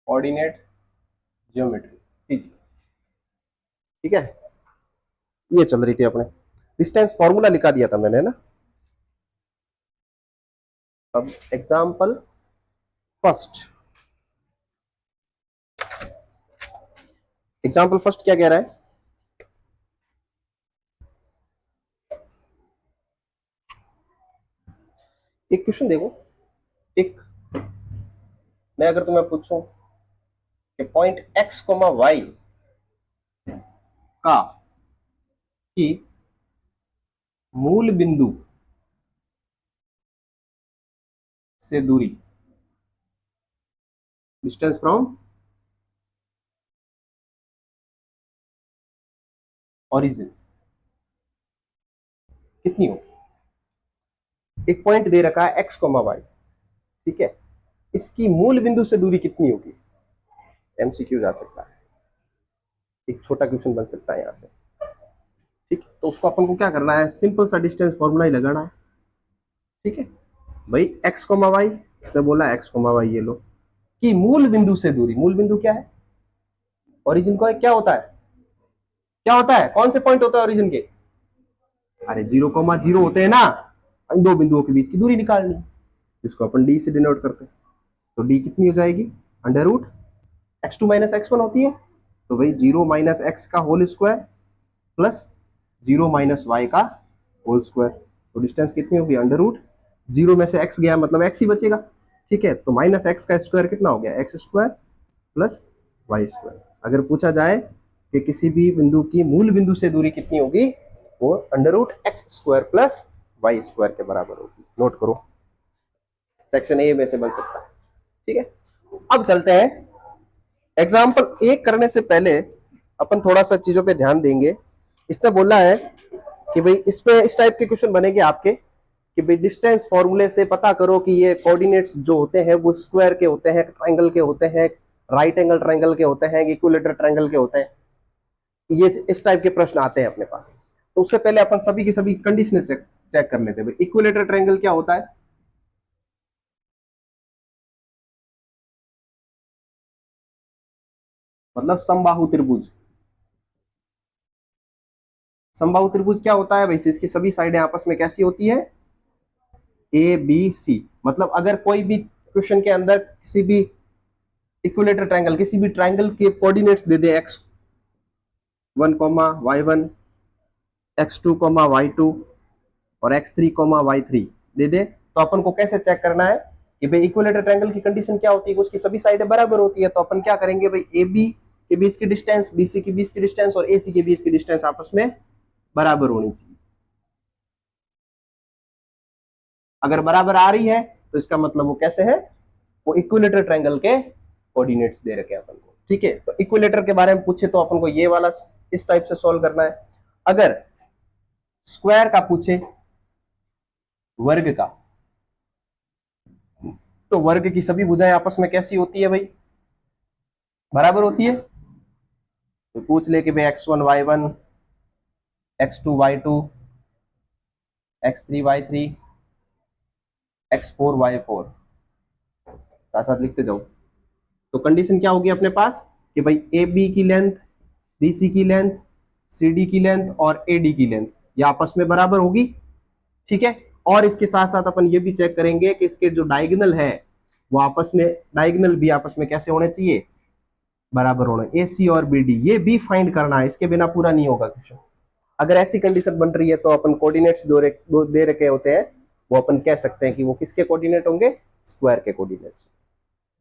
Coordinate geometry CG. ठीक है, ये चल रही थी अपने, डिस्टेंस फॉर्मूला लिखा दिया था मैंने ना। अब एग्जाम्पल फर्स्ट, एग्जाम्पल फर्स्ट क्या कह रहा है, एक क्वेश्चन देखो, एक मैं अगर तुम्हें पूछूं कि पॉइंट एक्स कोमा वाई का की मूल बिंदु से दूरी, डिस्टेंस फ्रॉम ओरिजिन कितनी होगी। एक पॉइंट दे रखा है एक्स कोमा वाई, ठीक है, इसकी मूल बिंदु से दूरी कितनी होगी। एमसीक्यू जा सकता है, एक छोटा क्वेश्चन बन सकता है यहां से। ठीक, तो उसको अपन को क्या करना है, सिंपल सा डिस्टेंस फॉर्मूला ही लगाना है। ठीक है भाई, एक्स कोमा वाई, इसने बोला एक्स कोमा वाई, ये लो कि मूल बिंदु से दूरी, मूल बिंदु क्या है, ओरिजिन को है, क्या होता है, क्या होता है, कौन से पॉइंट होता है ओरिजिन के, अरे 0,0 होते हैं ना, इन दो बिंदुओं के बीच की दूरी निकालनी, जिसको अपन डी से डिनोट करते हैं। तो डी कितनी हो जाएगी, under root x2 minus x1 होती है, तो भाई 0 माइनस एक्स का whole square plus 0 minus y का होल स्क्वायर, तो डिस्टेंस कितनी होगी, अंडर रूट 0 में से x गया मतलब x ही बचेगा। ठीक है, तो माइनस एक्स का स्क्वायर कितना हो गया, x square plus y square. अगर पूछा जाए कि किसी भी बिंदु की मूल बिंदु से दूरी कितनी होगी, वो under root x square plus y square के बराबर होगी। नोट करो, सेक्शन ए में से बन सकता है। ठीक है, अब चलते हैं एग्जाम्पल एक करने से पहले अपन थोड़ा सा चीजों पे ध्यान देंगे। इसने बोला है कि भाई इस पे इस टाइप के क्वेश्चन बनेंगे आपके कि भाई डिस्टेंस फॉर्मूले से पता करो कि ये कोऑर्डिनेट्स जो होते हैं वो स्क्वायर के होते हैं, ट्रायंगल के होते हैं, राइट एंगल ट्रायंगल के होते हैं, इक्विलेटरल ट्रायंगल के होते हैं। ये इस टाइप के प्रश्न आते हैं अपने पास। तो उससे पहले अपन सभी की सभी कंडीशन चेक कर लेते हैं। इक्विलेटरल ट्रायंगल क्या होता है, मतलब समबाहु त्रिभुज। समबाहु त्रिभुज क्या होता है भाई, इसकी सभी साइडें आपस में कैसी होती है, ए बी सी। मतलब अगर कोई भी क्वेश्चन के अंदर किसी भी इक्विलेटरल ट्रायंगल, किसी भी ट्रायंगल के कोऑर्डिनेट्स दे दे x1 y1, x2 y2 और x3 y3 दे दे, तो अपन को कैसे चेक करना है कि भाई इक्विलेटरल ट्रायंगल की कंडीशन क्या होती है, उसकी सभी साइडें बराबर होती है। तो अपन क्या करेंगे भाई, ए बी के बीच की डिस्टेंस, बी सी के बीच की डिस्टेंस और ए सी के बीच की डिस्टेंस आपस में बराबर होनी चाहिए। अगर बराबर आ रही है तो इसका मतलब वो कैसे है, वो इक्विलेटरल ट्रायंगल के कोऑर्डिनेट्स दे रखे हैं अपन को। ठीक है, तो इक्विलेटर के बारे में पूछे तो अपन को ये वाला इस टाइप से सॉल्व करना है। अगर स्क्वायर का पूछे, वर्ग का, तो वर्ग की सभी भुजाएं आपस में कैसी होती है भाई, बराबर होती है। तो पूछ ले कि भाई x1 y1, x2 y2, x3 y3, x4 y4, साथ साथ लिखते जाओ। तो कंडीशन क्या होगी अपने पास कि भाई ए बी की लेंथ, बी सी की लेंथ, सी डी की लेंथ और ए डी की लेंथ ये आपस में बराबर होगी। ठीक है, और इसके साथ साथ अपन ये भी चेक करेंगे कि इसके जो डायगोनल है वो आपस में, डायगोनल भी आपस में कैसे होने चाहिए, बराबर होना। ए सी और बी डी ये भी फाइंड करना है, इसके बिना पूरा नहीं होगा क्वेश्चन। अगर ऐसी कंडीशन बन रही है तो अपन कोऑर्डिनेट्स दो दे रखे होते हैं, वो अपन कह सकते हैं कि वो किसके कोऑर्डिनेट होंगे, स्क्वायर के कोऑर्डिनेट्स।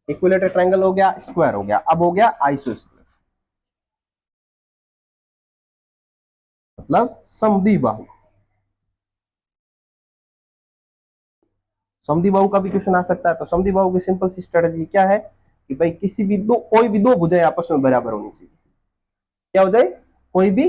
इक्विलेटरल ट्रायंगल हो गया, स्क्वायर हो गया, अब हो गया आइसोस्सेलेस, मतलब समद्विबाहु। समद्विबाहु का भी क्वेश्चन आ सकता है। तो समद्विबाहु की सिंपल सी स्ट्रेटजी क्या है कि भाई किसी भी दो, कोई भी दो भुजाएं आपस में बराबर होनी चाहिए। क्या हो जाए, कोई भी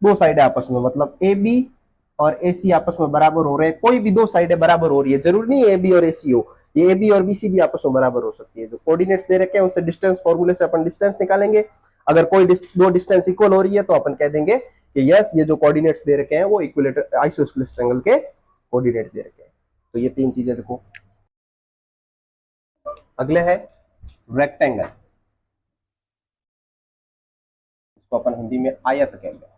दो साइडें आपस में, मतलब ए बी और ए सी आपस में बराबर हो रहे हैं, कोई भी दो साइडें बराबर हो रही है, जरूरी नहीं है ए बी और ए सी हो, ये ए बी और बी सी भी आपस में बराबर हो सकती है। जो कोऑर्डिनेट्स दे रखे हैं उनसे डिस्टेंस फॉर्मूले से अपन डिस्टेंस निकालेंगे। अगर कोई दो डिस्टेंस इक्वल हो रही है तो अपन कह देंगे कि यस ये जो कोऑर्डिनेट्स दे रखे हैं वो इक्विलेटर आइसोस्सेलेस ट्रायंगल के कोऑर्डिनेट दे रखे हैं। तो ये तीन चीजें देखो। अगले है रेक्टेंगल। तो अपन हिंदी में आयत कहते हैं।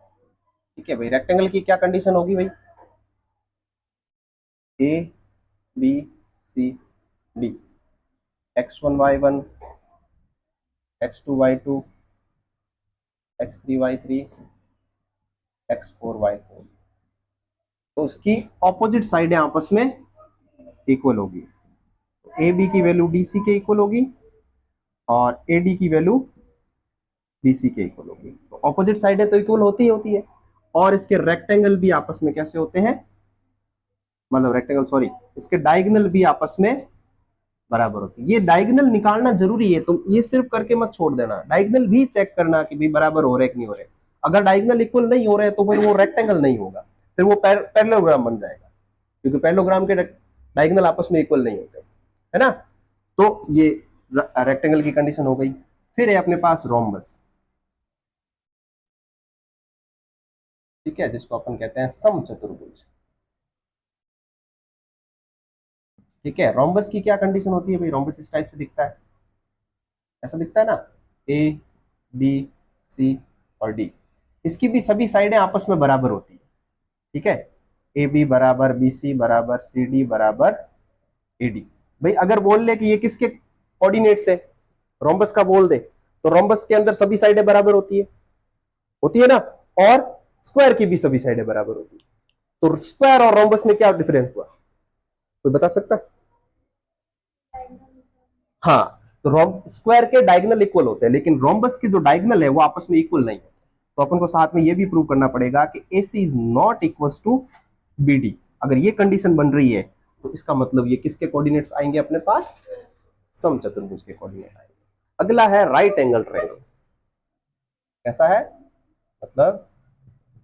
ठीक है भाई, रेक्टेंगल की क्या कंडीशन होगी भाई, A B C D, x1 y1, x2 y2, x3 y3, x4 y4, तो उसकी ऑपोजिट साइडें आपस में इक्वल होगी। ए बी की वैल्यू डी सी के इक्वल होगी और ए डी की वैल्यू बी सी के इक्वल होगी। तो ऑपोजिट साइडें तो इक्वल होती है और इसके रेक्टेंगल भी आपस में कैसे होते हैं, मतलब रेक्टेंगल सॉरी, इसके डायगोनल भी आपस में बराबर होती है। ये डायगोनल निकालना जरूरी है, तुम ये सिर्फ करके मत छोड़ देना, डायगोनल भी चेक करना कि भी बराबर हो रहे कि नहीं हो रहे। अगर डायगोनल इक्वल नहीं हो रहे तो फिर वो रेक्टेंगल नहीं होगा, फिर वो पैरेललोग्राम बन जाएगा, क्योंकि पैरेललोग्राम के डायगोनल आपस में इक्वल नहीं होते, है ना। तो ये रेक्टेंगल की कंडीशन हो गई। फिर है अपने पास रोम्बस, ठीक है, जिसको अपन कहते हैं समचतुर्भुज। ठीक है, रोम्बस की क्या कंडीशन होती है भाई, रोम्बस इस टाइप से दिखता है, ऐसा दिखता है ना, ए बी सी और डी, इसकी भी सभी साइडें आपस में बराबर होती है। ठीक है, ए बी बराबर बी सी बराबर सी डी बराबर ए डी। भाई अगर बोल ले कि ये किसके कोऑर्डिनेट्स है, रोम्बस का बोल दे, तो रोम्बस के अंदर सभी साइडें बराबर होती है ना, और स्क्वायर की भी सभी साइडें बराबर होती है। तो स्क्वायर और रोम्बस में क्या डिफरेंस हुआ, कोई बता सकता है? हाँ, तो स्क्वायर के डायगोनल इक्वल होते हैं, लेकिन रोम्बस के जो डायगोनल है वो आपस में इक्वल नहीं है। तो अपन को साथ में ये भी प्रूव करना पड़ेगा कि AC is not equal to BD। अगर ये कंडीशन बन रही है तो इसका मतलब ये किसके कोऑर्डिनेट्स आएंगे अपने पास, समचतुर्भुज के कोऑर्डिनेट आएंगे। अगला है राइट एंगल ट्रायंगल। कैसा है, मतलब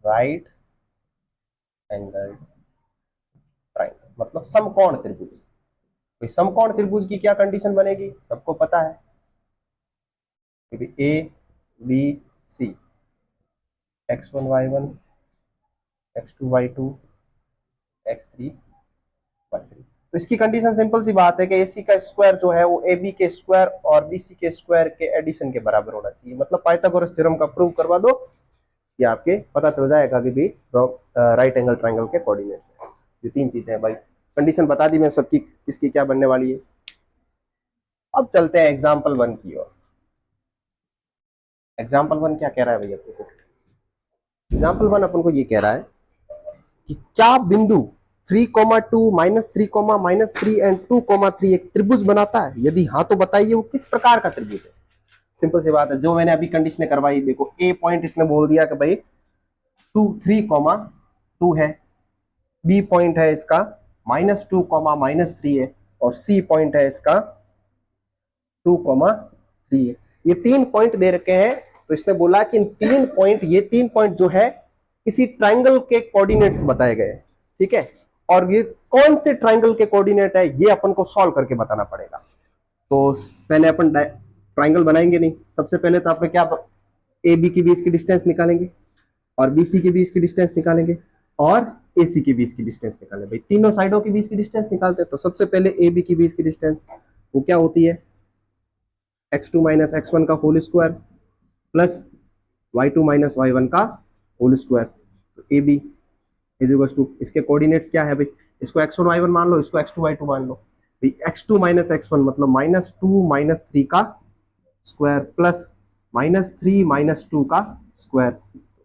राइट एंगल ट्रायंगल मतलब समकोण त्रिभुज। तो समकोण त्रिभुज की क्या कंडीशन बनेगी, सबको पता है, A B C, x1 y1, x2 y2, x3 y3। तो इसकी कंडीशन सिंपल सी बात है कि AC का स्क्वायर जो है वो AB के स्क्वायर और BC के स्क्वायर के एडिशन के बराबर होना चाहिए। मतलब पाइथागोरस थ्योरम का प्रूव करवा दो, ये आपके पता चल जाएगा कि भी राइट एंगल ट्रायंगल के कोऑर्डिनेट्स है। ये तीन चीजें हैं भाई, कंडीशन बता दी मैं सबकी, किसकी क्या बनने वाली है। अब चलते हैं एग्जाम्पल 1 की ओर। एग्जाम्पल 1 क्या कह रहा है भैया, एग्जाम्पल 1 अपन को ये कह रहा है कि क्या बिंदु 3,2 -3, -3 एंड 2,3 एक त्रिभुज बनाता है, यदि हाँ तो बताइए वो किस प्रकार का त्रिभुज है। सिंपल सी बात है, जो मैंने अभी कंडीशन करवाई, देखो ए पॉइंट इसने बोल दिया कि भाई 3,2 है, बी पॉइंट है इसका -2, -3 है, और सी पॉइंट है इसका 2,3 है। ये 3 पॉइंट दे रखे हैं, तो इसने बोला कि इन 3 पॉइंट, ये 3 पॉइंट जो है किसी ट्राइंगल के कोऑर्डिनेट्स बताए गए। ठीक है, और ये कौन से ट्राइंगल के कोऑर्डिनेट है ये अपन को सॉल्व करके बताना पड़ेगा। तो पहले अपन ट्राइंगल बनाएंगे नहीं, सबसे पहले तो आपने क्या, ए बी के बीच की डिस्टेंस निकालेंगे और बी सी के बीच की डिस्टेंस निकालेंगे और ए सी के बीच की डिस्टेंस निकालेंगे। भाई तीनों साइडों के बीच की डिस्टेंस निकालते हैं, तो सबसे पहले ए बी के बीच की डिस्टेंस वो क्या होती है, x2 माइनस x1 का whole square plus y2 minus y1 का होल स्क्वायर। तो A B is equal to, इसके कोऑर्डिनेट्स क्या है भाई, इसको x1 y1 मान लो, इसको x2 y2 मान लो। भाई x2 माइनस x1 मतलब -2 -3 का स्क्वायर प्लस -3 -2 का स्क्वायर।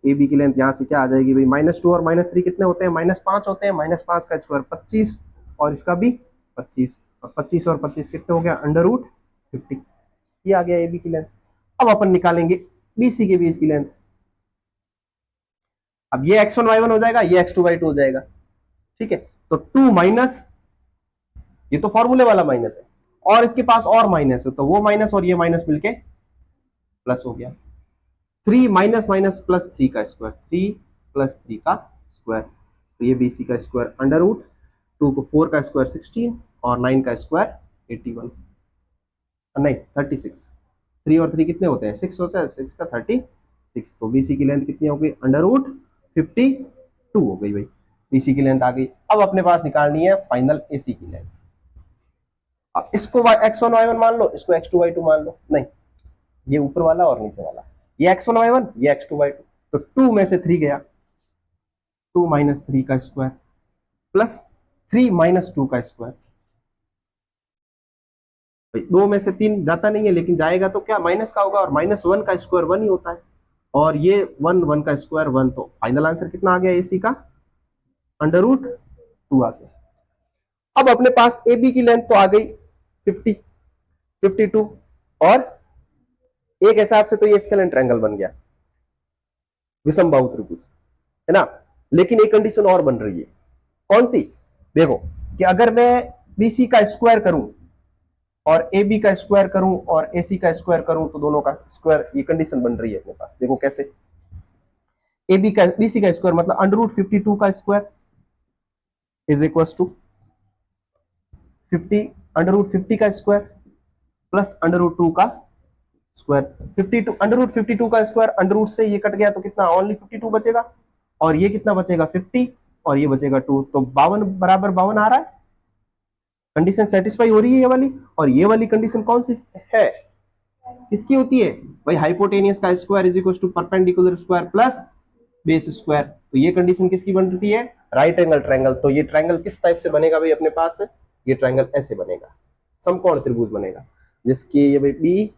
ए बी की लेंथ यहाँ से क्या आ जाएगी भाई, -2 और -3 कितने होते हैं, -5 होते हैं, -5 का स्क्वायर 25 और इसका भी 25, और 25 और 25 कितने हो गया, √50। ये आ गया ए बी की लेंथ। अब अपन निकालेंगे बी सी के बीच की लेंथ। अब ये x1 y1 हो जाएगा, ये x2 y2 हो जाएगा। ठीक है, तो 2 माइनस, ये तो फॉर्मूले वाला माइनस है, और इसके पास और माइनस है, तो वो माइनस और ये माइनस मिलके प्लस हो गया। 3 माइनस माइनस प्लस 3 का स्क्वायर, 3 प्लस 3 का स्क्वायर, तो ये BC का स्क्वायर √2 को 4 का स्क्वायर 16 और 9 का स्क्वायर 81, नहीं 36। 3 और 3 कितने होते हैं, 6 होता है, 6 का 36। तो BC की लेंथ कितनी हो गई, √52 हो गई भाई, BC की लेंथ आ गई। अब अपने पास निकालनी है फाइनल AC की लेंथ। अब इसको x1 y1 मान लो, इसको x2 y2 मान लो, नहीं ये ऊपर वाला और नीचे वाला, ये x1 y1, ये x2 y2, तो 2 में से 3 गया, 2 माइनस 3 का स्क्वायर प्लस 3 माइनस 2 का स्क्वायर। 2 में से 3 जाता नहीं है, लेकिन जाएगा तो क्या माइनस का होगा, और माइनस 1 का स्क्वायर 1 ही होता है, और ये 1 1 का स्क्वायर 1, तो फाइनल आंसर कितना आ गया AC का, अंडर रूट 2 आ गया। अब अपने पास AB की लेंथ तो आ गई 50, 52, और एक हिसाब से तो ये स्केलेन ट्रायंगल बन गया, विषम बाहु त्रिभुज, है ना। लेकिन एक कंडीशन और बन रही है, कौन सी, देखो कि अगर मैं BC का स्क्वायर करूं और AB का स्क्वायर करूं और AC का स्क्वायर करूं, तो दोनों का स्क्वायर, ये कंडीशन बन रही है अपने पास। देखो कैसे, AB का BC का स्क्वायर मतलब अंडर रूट 52 का square is equal to 50 under root 50 का स्क्वायर प्लस अंडर रूट 2 का स्क्वायर। 52 अंडर रूट 52 का स्क्वायर, अंडर रूट से ये कट गया तो कितना, ओनली 52 बचेगा, और ये कितना बचेगा 50, और ये बचेगा 2, तो 52 बराबर 52 आ रहा है। कंडीशन सेटिस्फाई हो रही है ये वाली, और ये वाली कंडीशन कौन सी है, किसकी होती है भाई, हाइपोटेनियस का square is equal to perpendicular square plus base square. तो ये कंडीशन किसकी बनती है, राइट एंगल ट्रायंगल। तो ये ट्रायंगल किस टाइप से बनेगा भाई अपने पास, ये ट्रायंगल ऐसे बनेगा, समकोण त्रिभुज बनेगा, जिसकी ये भाई बी,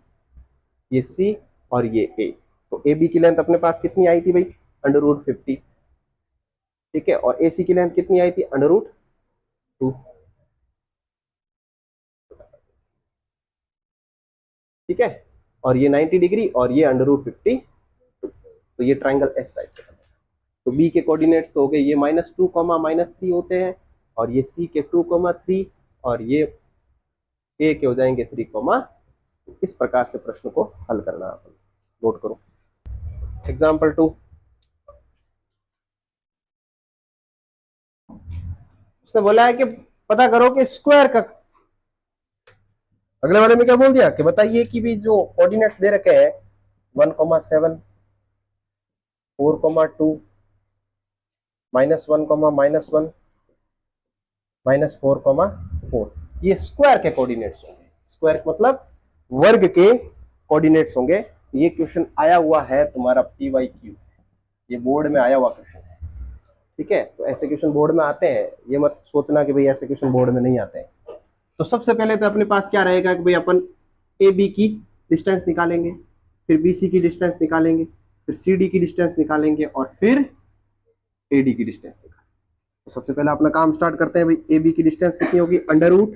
ये सी और ये ए। तो ए बी की लेंथ अपने पास कितनी आई थी भाई, अंडर रूट 50, ठीक है, और ए सी की लेंथ कितनी आई थी, अंडर रूट 2, ठीक है, और ये 90 डिग्री और ये अंडर रूट 50, तो ये ट्रायंगल एस टाइप से बनेगा। तो बी के कोऑर्डिनेट्स तो हो गए ये -2, -3 होते हैं, और ये सी के 2, 3, और ये ए के हो जाएंगे 3, इस प्रकार से प्रश्न को हल करना है। अपन नोट करो एग्जाम्पल 2, उसने बोला है कि पता करो कि स्क्वायर का, अगले वाले में क्या बोल दिया कि बताइए कि भी जो कोऑर्डिनेट्स दे रखे हैं 1, 7, 4, 2, -1, -1, -4, ये स्क्वायर के कोऑर्डिनेट्स होंगे। स्क्वायर मतलब वर्ग के कोऑर्डिनेट्स होंगे। ये क्वेश्चन आया हुआ है तुम्हारा PYQ, ये बोर्ड में आया हुआ क्वेश्चन है, ठीक है। तो ऐसे क्वेश्चन बोर्ड में आते हैं, ये मत सोचना कि भाई ऐसे क्वेश्चन बोर्ड में नहीं आते हैं। तो सबसे पहले तो अपने पास क्या रहेगा कि भाई अपन AB की डिस्टेंस निकालेंगे, फिर BC की डिस्टेंस निकालेंगे, फिर CD की डिस्टेंस निकालेंगे, और फिर AD की डिस्टेंस निकालेंगे। तो सबसे पहले अपना काम स्टार्ट करते हैं भाई। AB की डिस्टेंस कितनी होगी, अंडर रूट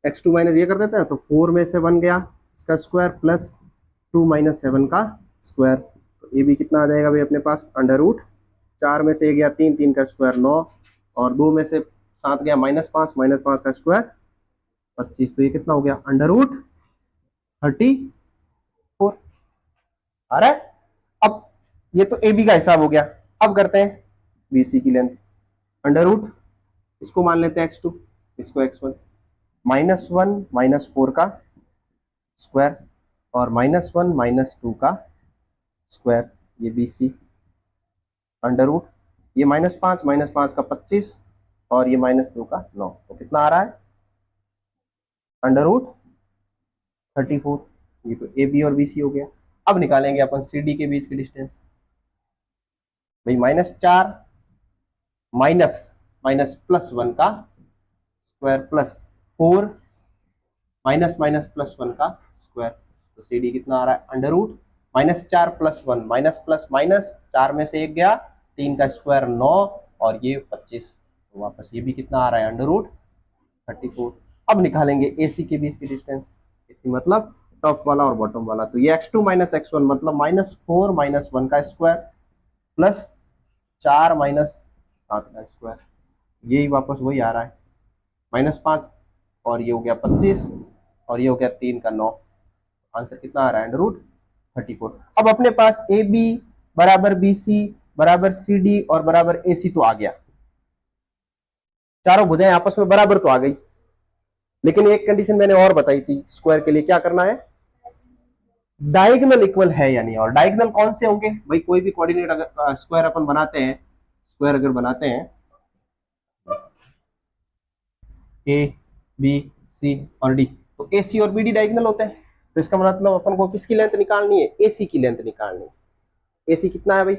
x2 माइनस ये कर देते हैं, तो 4 में से 1 गया इसका स्क्वायर प्लस 2 - 7 का स्क्वायर। तो AB कितना आ जाएगा भाई अपने पास, अंडर रूट 4 में से 1 गया 3, 3 का स्क्वायर 9, और 2 में से 7 गया -5, -5 का स्क्वायर 25, तो ये कितना हो गया, अंडर रूट 34 आ रहा है। अब ये तो AB का हिसाब हो गया। अब करते हैं BC की लेंथ, अंडर रूट, इसको मान लेते हैं x2, इसको x1, -1 -4 का स्क्वायर और -1 -2 का स्क्वायर, ये BC अंडर रूट, ये -5 का 25 और ये -2 का 9, तो कितना आ रहा है, अंडर रूट 34। ये तो AB और BC हो गया। अब निकालेंगे अपन CD के बीच की डिस्टेंस भाई, -4 माइनस माइनस +1 का स्क्वायर प्लस 4 -++1 का स्क्वायर, तो CD कितना आ रहा है, under root -4 + 1 minus plus minus, 4 में से 1 गया 3 का स्क्वायर 9 और ये 25, तो वापस ये भी कितना आ रहा है, अंडर रूट 34। अब निकालेंगे AC के बीच की डिस्टेंस, AC मतलब टॉप वाला और बॉटम वाला, तो ये x2 - x1 मतलब -4 - 1 का स्क्वायर प्लस 4 - 7 का स्क्वायर, यही वापस वही आ रहा है -5, और ये हो गया 25 और ये हो गया 3 का 9, आंसर कितना आ रहा है, अंडर रूट 34। अब अपने पास AB बराबर BC बराबर CD और बराबर AC तो आ गया, चारों भुजाएं आपस में बराबर तो आ गई, लेकिन एक कंडीशन मैंने और बताई थी, स्क्वायर के लिए क्या करना है, डायगोनल इक्वल है यानी, और डायगोनल कौन से होंगे भाई, कोई भी कोऑर्डिनेट अगर स्क्वायर अपन बनाते हैं, स्क्वायर अगर बनाते हैं A B C और D, तो AC और BD डायगोनल होते हैं। तो इसका मतलब अपन को किसकी लेंथ निकालनी है, एसी की लेंथ निकालनी है। एसी कितना है भाई,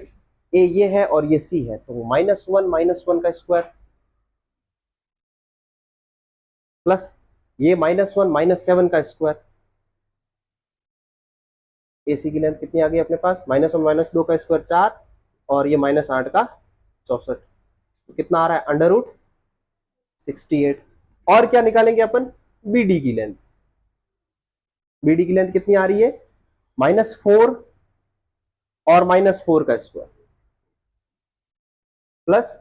ए ये है और ये सी है, तो -1 का स्क्वायर प्लस ये -1 -7 का स्क्वायर। एसी की लेंथ कितनी आ गई अपने पास, -1 -2 का स्क्वायर 4 और ये -8 का 64, तो कितना आ रहा है √68। और क्या निकालेंगे अपन, बीडी की लेंथ। बीडी की लेंथ कितनी आ रही है, -4 और -4 का स्क्वायर प्लस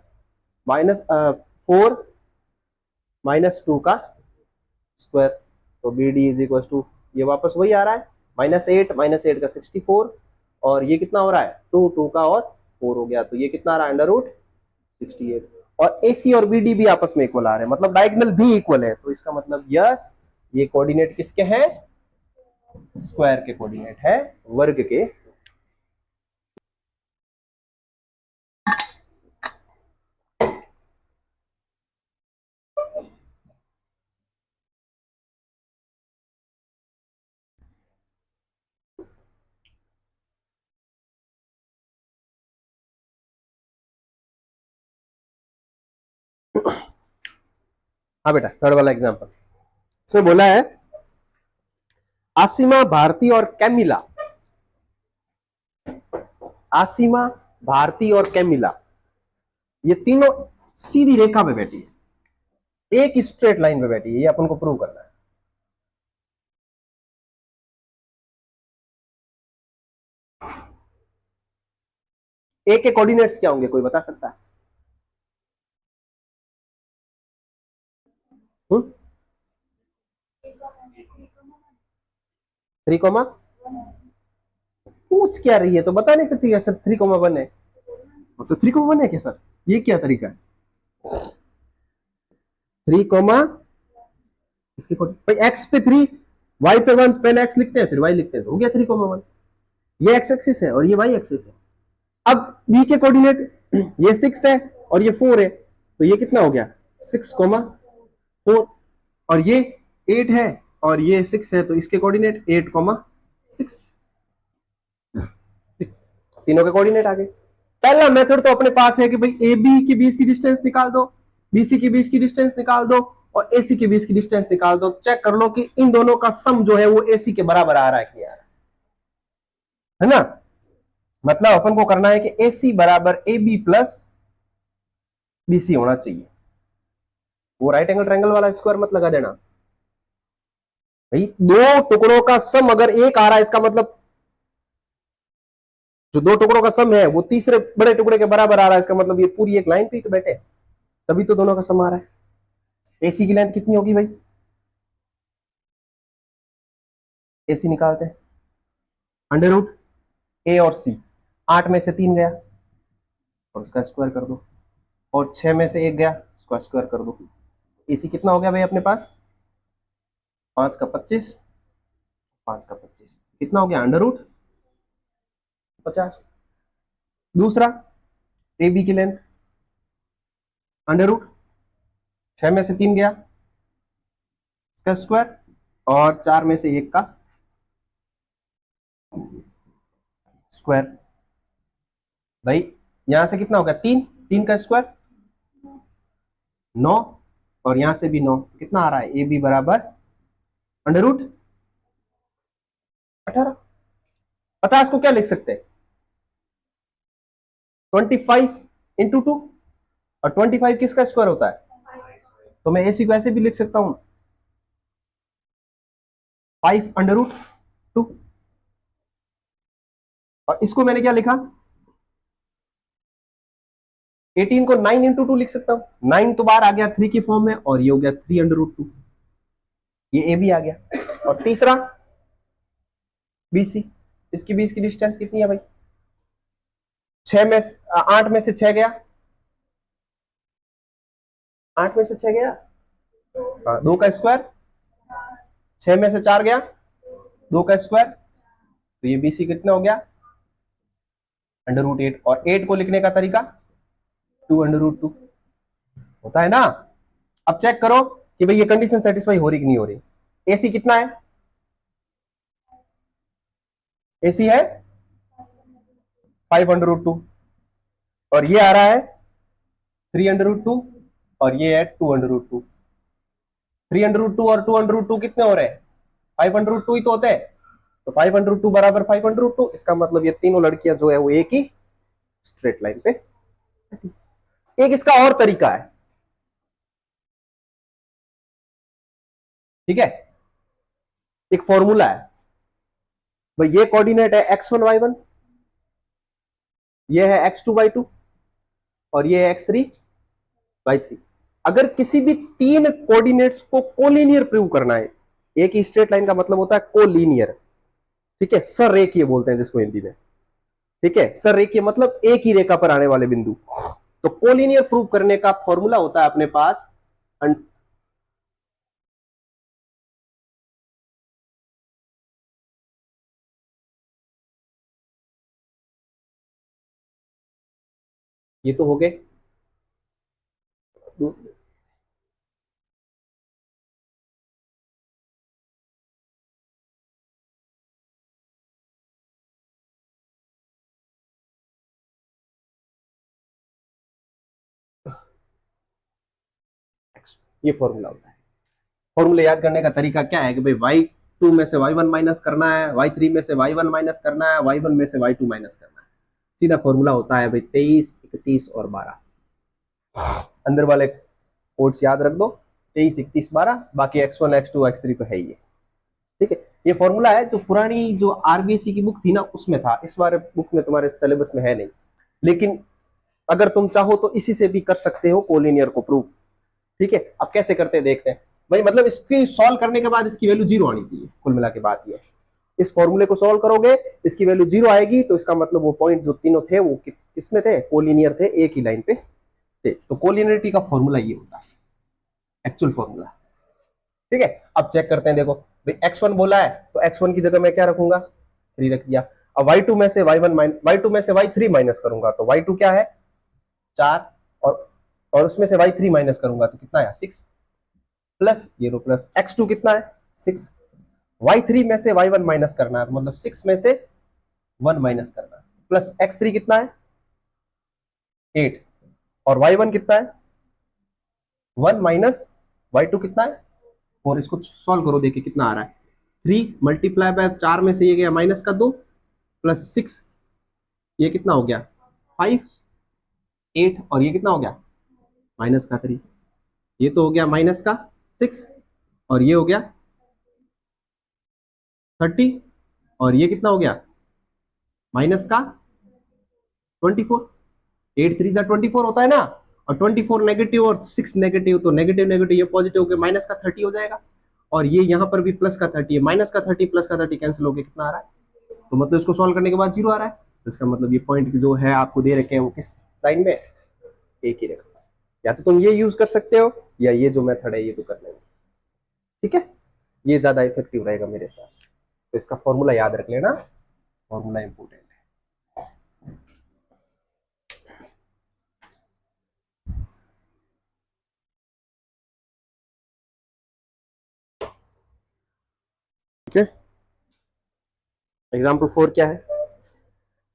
-4 -2 का स्क्वायर। तो B D is equal to, ये वापस वही आ रहा है, -8 का 64 और ये कितना हो रहा है 2 2 का और 4 हो गया, तो ये कितना आ रहा है √68। और एसी और बीडी भी आपस में इक्वल आ रहे हैं, मतलब डायगोनल भी इक्वल है, तो इसका मतलब यस ये कोऑर्डिनेट किसके हैं, स्क्वायर के कोऑर्डिनेट है, वर्ग के। हाँ बेटा, थर्ड वाला एग्जांपल इसमें बोला है आसिमा, भारती और कैमिला, आसिमा, भारती और कैमिला ये तीनों सीधी रेखा पे बैठी है, एक स्ट्रेट लाइन पे बैठी है, ये अपन को प्रूव करना है। ए के कोऑर्डिनेट्स क्या होंगे, कोई बता सकता है? 3, पूछ क्या रही है, तो बता नहीं सकती है सर 3,1 है, तो 3,1 है क्या सर, ये क्या तरीका है? 3, इसके भाई एक्स पे 3, वाई पे 1, पहले एक्स लिखते हैं फिर वाई लिखते हैं, तो हो गया 3,1। ये एक्स एक्सिस है और ये वाई एक्सिस है। अब बी के कोऑर्डिनेट ये 6 है और ये 4 है, तो ये कितना हो गया 6,4, और ये 8 है और ये 6 है, तो इसके कोऑर्डिनेट 8,6, तीनों के कोऑर्डिनेट आ गए। पहला मेथड तो अपने पास है कि भाई ए बी के बीच की डिस्टेंस निकाल दो, बीसी के बीच की डिस्टेंस निकाल दो और एसी के बीच की डिस्टेंस निकाल दो, चेक कर लो कि इन दोनों का सम जो है वो एसी के बराबर आ रहा है कि नहीं आ रहा है ना। मतलब अपन को करना है कि एसी बराबर ए बी प्लस बीसी होना चाहिए। वो राइट एंगल ट्रायंगल वाला स्क्वायर मत लगा देना भाई, दो टुकड़ों का सम अगर एक आ रहा है इसका मतलब जो दो टुकड़ों का सम है वो तीसरे बड़े टुकड़े के बराबर आ रहा है, इसका मतलब ये पूरी एक लाइन पे ही तो बैठे, तभी तो दोनों का सम आ रहा है। एसी की लेंथ कितनी होगी भाई, एसी निकालते हैं, √a और c, 8 में से 3 गया और उसका स्क्वायर कर दो, और 6 में से 1 गया उसका स्क्वायर कर दो। एसी कितना हो गया भाई अपने पास, 5 का 25, 5 का 25 कितना हो गया √50। दूसरा ए बी की लेंथ, √ 6 में से 3 गया इसका स्क्वायर और 4 में से 1 का स्क्वायर। भाई यहां से कितना हो गया 3, 3 का स्क्वायर 9 और यहां से भी 9, कितना आ रहा है ए बी बराबर √18। 50 को क्या लिख सकते हैं 25 × 2, और 25 किसका स्क्वायर होता है, तो मैं एसी को ऐसे भी लिख सकता हूं 5 √2, और इसको मैंने क्या लिखा 18 को 9 × 2 लिख सकता हूं, 9 तो बाहर आ गया 3 की फॉर्म में और ये हो गया 3 √2, ये ए बी आ गया। और तीसरा बीसी, इसकी बीच की डिस्टेंस कितनी है भाई, 8 में से 6 गया, 8 में से 6 गया, 2 का स्क्वायर, 6 में से 4 गया 2 का स्क्वायर, तो ये बीसी कितना हो गया √8, और 8 को लिखने का तरीका 2 √2 होता है ना। अब चेक करो कि भाई ये कंडीशन सेटिस्फाई हो रही कि नहीं हो रही। एसी कितना है AC है 5/√2 और ये आ रहा है 3/√2 और ये है 2/√2। 3/√2 और 2/√2 कितने हो रहे हैं? 5/√2 ही तो होते हैं। तो 5/√2 बराबर 5/√2, इसका मतलब ये तीनों लड़कियां जो है वो एक ही स्ट्रेट लाइन पे। एक इसका और तरीका है, ठीक है, एक फॉर्मूला है भाई। ये कोऑर्डिनेट है x1 y1, ये है x2 y2 और ये है x3 y3। अगर किसी भी तीन कोऑर्डिनेट्स को कोलिनियर प्रूव करना है, एक ही स्ट्रेट लाइन का मतलब होता है कोलिनियर, ठीक है, सररेखीय बोलते हैं जिसको हिंदी में, ठीक है, सररेखीय मतलब एक ही रेखा पर आने वाले बिंदु। तो कोलिनियर प्रूव करने का फॉर्मूला होता है अपने पास ये तो हो गए ये फॉर्मूला होता है। फॉर्मूला याद करने का तरीका क्या है कि भाई y2 में से y1 माइनस करना है, y3 में से y1 माइनस करना है, y1 में से y2 माइनस करना है। सीधा फॉर्मूला होता है भाई 23, 31 और 12। अंदर वाले कोड्स याद रख दो, 23, 31, 12, बाकी x1, x2, x3 तो है ही है, ठीक है। ये फॉर्मूला है जो पुरानी जो आरबीएससी की बुक थी ना उसमें था, इस बार बुक में तुम्हारे सिलेबस में है नहीं, लेकिन अगर तुम चाहो तो इसी से भी कर सकते हो कोलिनियर को प्रूव, ठीक है। अब कैसे करते हैं देखते हैं भाई, मतलब इसकी सॉल्व करने के बाद इसकी वैल्यू 0 आनी चाहिए, कुल मिला के बात ये। इस फॉर्मूले को सॉल्व करोगे, इसकी वैल्यू 0 आएगी, तो इसका मतलब वो पॉइंट जो तीनों थे वो किसमें थे? कोलिनियर थे, एक ही लाइन पे थे। तो कोलिनियरिटी का फॉर्मूला ये होता है, एक्चुअल फॉर्मूला, ठीक है। अब चेक करते हैं, देखो भाई x1 बोला है तो x1 की जगह मैं क्या रखूंगा? 3 रख दिया। अब y2 में से y2 में से y3 माइनस करूंगा तो y2 क्या है? 4, और उसमें से y3 माइनस करूंगा तो कितना है? 6, प्लस ये लो प्लस x2 कितना है? 6। y3 में से y1 माइनस करना है तो मतलब 6 में से 1 माइनस करना है, प्लस x3 कितना है? 8, और y1 कितना है? 1 माइनस y2 कितना है? और इसको सॉल्व करो, देखिए कितना आ रहा है। 3 मल्टीप्लाई बाय 4 में से ये गया माइनस का 2, प्लस 6, ये कितना हो गया? 5, 8, और ये कितना हो गया? माइनस का 3, ये तो हो गया माइनस का 6, और ये हो गया 30, और ये कितना हो गया? माइनस का 24। 8 3 24 होता है ना, और 24 नेगेटिव और 6 नेगेटिव, तो नेगेटिव नेगेटिव ये पॉजिटिव होकर माइनस का 30 हो जाएगा, और ये यहाँ पर भी प्लस का 30 है। माइनस का 30 प्लस का 30 कैंसिल होकर कितना आ रहा है? तो मतलब इसको सॉल्व करने के बाद 0 आ रहा है, तो इसका मतलब ये पॉइंट जो है आपको दे रखे हैं वो किस लाइन में? एक ही रेखा। या तो तुम ये यूज कर सकते हो, या ये जो मेथड है ये तो कर लेंगे, ठीक है। ये ज्यादा इफेक्टिव रहेगा मेरे हिसाब से, तो इसका फॉर्मूला याद रख लेना, फॉर्मूला इंपोर्टेंट है। ठीक है, एग्जाम्पल 4 क्या है?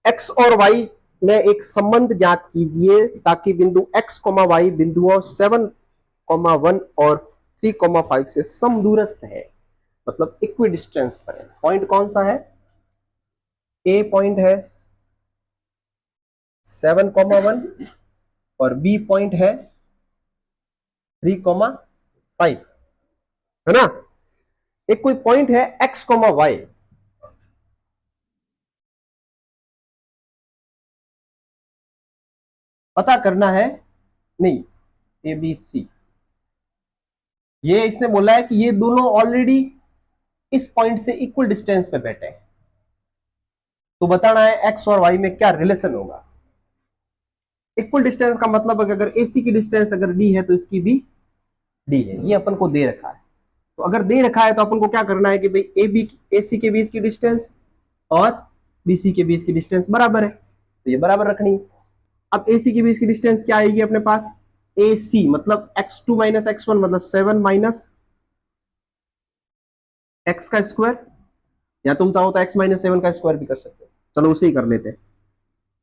x और y में एक संबंध ज्ञात कीजिए ताकि बिंदु x, y बिंदुओं 7,1 और 3,5 से समदूरस्थ है, मतलब इक्वी डिस्टेंस पर है। पॉइंट कौन सा है? ए पॉइंट है 7,1 और बी पॉइंट है 3,5, है ना। एक कोई पॉइंट है x, y, पता करना है, नहीं, ए बी सी, ये इसने बोला है कि ये दोनों ऑलरेडी इस पॉइंट से इक्वल डिस्टेंस पे बैठे हैं, तो बताना है एक्स और वाई में क्या रिलेशन होगा। इक्वल डिस्टेंस का मतलब अगर एसी की डिस्टेंस अगर डी है तो इसकी भी डी है, ये अपन को दे रखा है। तो अगर दे रखा है तो अपन को क्या करना है कि भाई ए बी एसी के बीच की डिस्टेंस और बीसी के बीच की डिस्टेंस बराबर है, तो ये बराबर रखनी है। अब एसी के बीच की डिस्टेंस क्या आएगी अपने पास? ए सी मतलब x2 माइनस x1 मतलब 7 माइनस एक्स का स्क्वायर या तुम चाहो तो x माइनस 7 का स्क्वायर भी कर सकते हो, चलो उसे ही कर लेते हैं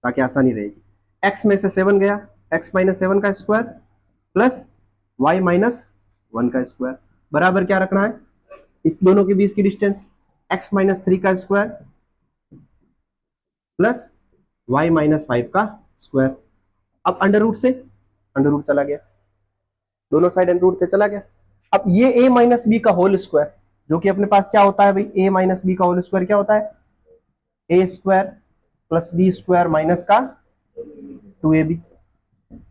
ताकि आसानी रहेगी। x में से 7 गया, x माइनस 7 का स्क्वायर प्लस y माइनस 1 का स्क्वायर बराबर क्या रखना है, इस दोनों के बीच की डिस्टेंस x माइनस 3 का स्क्वायर प्लस y माइनस 5 का स्क्वायर। अब अंडर रूट से अंडर रूट चला गया, दोनों साइड अंडर रूट से चला गया। अब ये a माइनस बी का होल स्क्वायर, जो कि अपने पास क्या होता है भाई, a माइनस बी का होल स्क्वायर क्या होता है, a square plus B square minus का 2ab,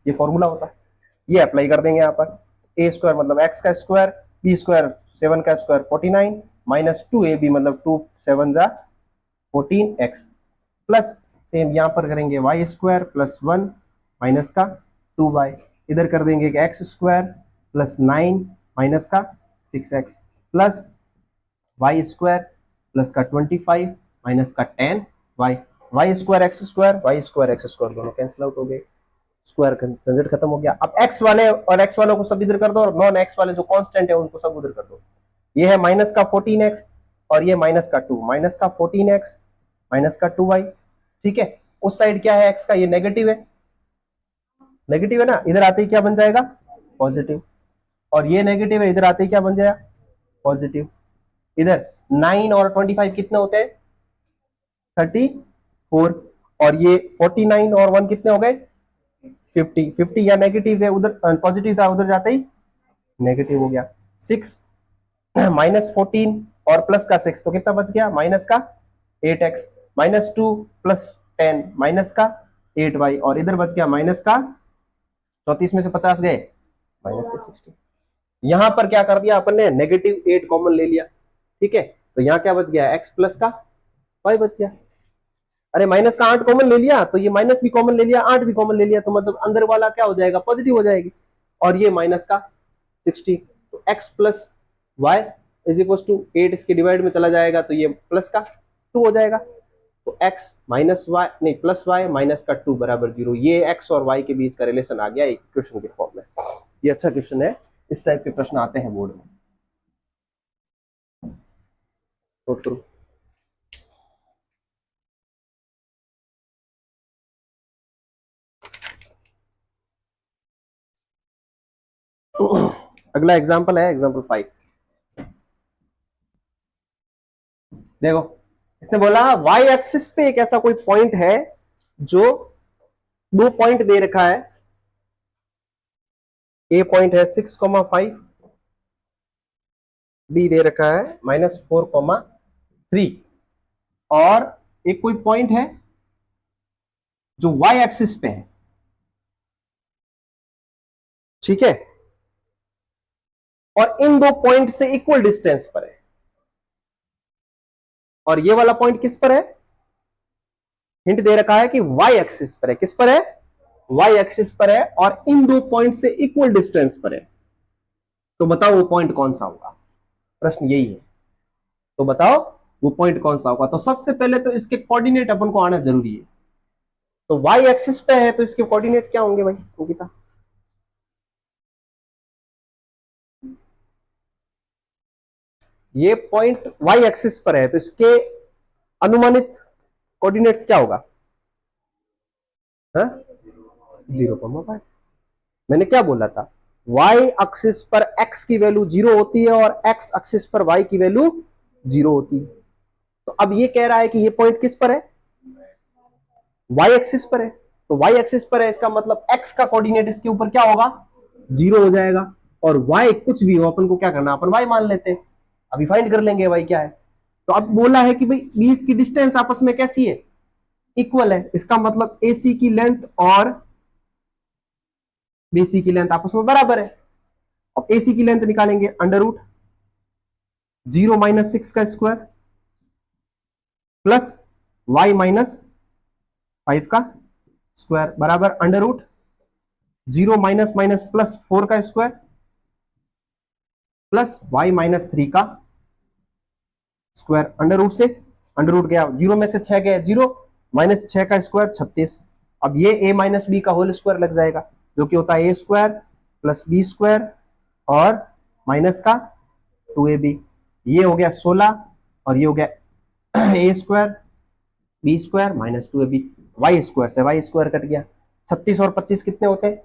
ये फॉर्मूला होता है, ये अप्लाई कर देंगे यहाँ पर। a स्क्वायर मतलब x का स्क्वायर, b स्क्वायर 7 का स्क्वायर 49 माइनस 2ab मतलब 2 7 जा 14x प्लस सेम यहाँ पर करेंगे y स्क्वायर प्लस 1 माइनस का 2y, इधर कर देंगे कि x स्क्वायर प्लस 9 माइनस का 6x plus y square plus का 25 माइनस का 10y, y square x square दोनों कैंसिल आउट हो गए, स्क्वायर झंझट खत्म हो गया। अब x वाले और x वालों को सब इधर कर दो और नॉन x वाले जो कांस्टेंट है उनको सब उधर कर दो। ये है माइनस का 14x और ये माइनस का 2, माइनस का 14x माइनस का 2y, ठीक है। उस साइड क्या है x का, ये नेगेटिव है, नेगेटिव है ना, इधर आते ही क्या बन जाएगा पॉजिटिव, और ये नेगेटिव है, इधर आते ही क्या बन जाएगा पॉजिटिव। इधर 9 और 25 कितने होते हैं 34, और ये 49 और 1 कितने हो गए 50, 50 या नेगेटिव थे उधर पॉजिटिव था, उधर जाते ही नेगेटिव हो गया। 6 माइनस 14 और प्लस का 6 तो कितना बच गया माइनस का 8x माइनस 2 प्लस 10 माइनस का 8y, और इधर बच गया माइनस का 34 में से 50 गए माइनस के 60। यहां पर क्या कर दिया अपन ने, नेगेटिव 8 कॉमन ले लिया, ठीक है। तो यहां क्या बच गया x प्लस का y बच गया। अरे माइनस का 8 कॉमन ले लिया तो ये माइनस भी कॉमन ले लिया, 8 भी कॉमन ले लिया, तो मतलब अंदर वाला क्या हो जाएगा पॉजिटिव हो जाएगी, और ये माइनस का 60, तो x plus y is equal to 8 इसके डिवाइड में चला जाएगा तो ये प्लस का 2 हो जाएगा, तो x माइनस वाई नहीं प्लस वाई माइनस का 2 बराबर 0। ये x और y के बीच का रिलेशन आ गया एक क्वेश्चन के फॉर्म में। ये अच्छा क्वेश्चन है, इस टाइप के प्रश्न आते हैं बोर्ड में, नोट करो। अगला एग्जांपल है एग्जांपल 5। देखो इसने बोला y एक्सिस पे एक ऐसा कोई पॉइंट है जो 2 पॉइंट दे रखा है, ए पॉइंट है 6,5, बी दे रखा है -4,3, और एक कोई पॉइंट है जो y एक्सिस पे है, ठीक है, और इन दो पॉइंट से इक्वल डिस्टेंस पर है, और ये वाला पॉइंट किस पर है, हिंट दे रखा है कि y एक्सिस पर है, किस पर है y एक्सिस पर है, और इन दो पॉइंट से इक्वल डिस्टेंस पर है। तो बताओ वो पॉइंट कौन सा होगा, प्रश्न यही है, तो बताओ वो पॉइंट कौन सा होगा। तो सबसे पहले तो इसके कोऑर्डिनेट अपन को आना जरूरी है, तो y एक्सिस पे है तो इसके कोऑर्डिनेट क्या होंगे भाई अंकिता, ये पॉइंट y एक्सिस पर है तो इसके अनुमानित कोऑर्डिनेट्स क्या होगा, 0,5। मैंने क्या बोला था, y एक्सिस पर x की वैल्यू 0 होती है और x एक्सिस पर y की वैल्यू 0 होती है। तो अब ये कह रहा है कि ये पॉइंट किस पर है, y एक्सिस पर है, तो y एक्सिस पर है इसका मतलब x का कोऑर्डिनेट इसके ऊपर क्या होगा 0 हो जाएगा, और y कुछ भी हो अपन को क्या करना, अपन y मान लेते हैं, अभी फाइंड कर लेंगे y क्या है। तो अब बोला है कि भाई बीच की डिस्टेंस आपस में कैसी है इक्वल है, इसका मतलब AC की लेंथ और BC की लेंथ आपस में बराबर है। अब AC की लेंथ निकालेंगे अंडर रूट 0 माइनस 6 का स्क्वायर प्लस y माइनस 5 का स्क्वायर बराबर under root 0 minus minus plus 4 का स्क्वायर प्लस y माइनस 3 का स्क्वायर, अंडर रूट से अंडर रूट गया, 0 में से 6 गया 0, माइनस 6 का स्क्वायर 36। अब ये a माइनस बी का होल स्क्वायर लग जाएगा जो कि होता है a square plus B square और माइनस का 2ab, ये हो गया 16 और ये हो गया A square B square minus 2 A B, Y square से वाई स्क्वायर कट गया। 36 और 25 कितने होते हैं?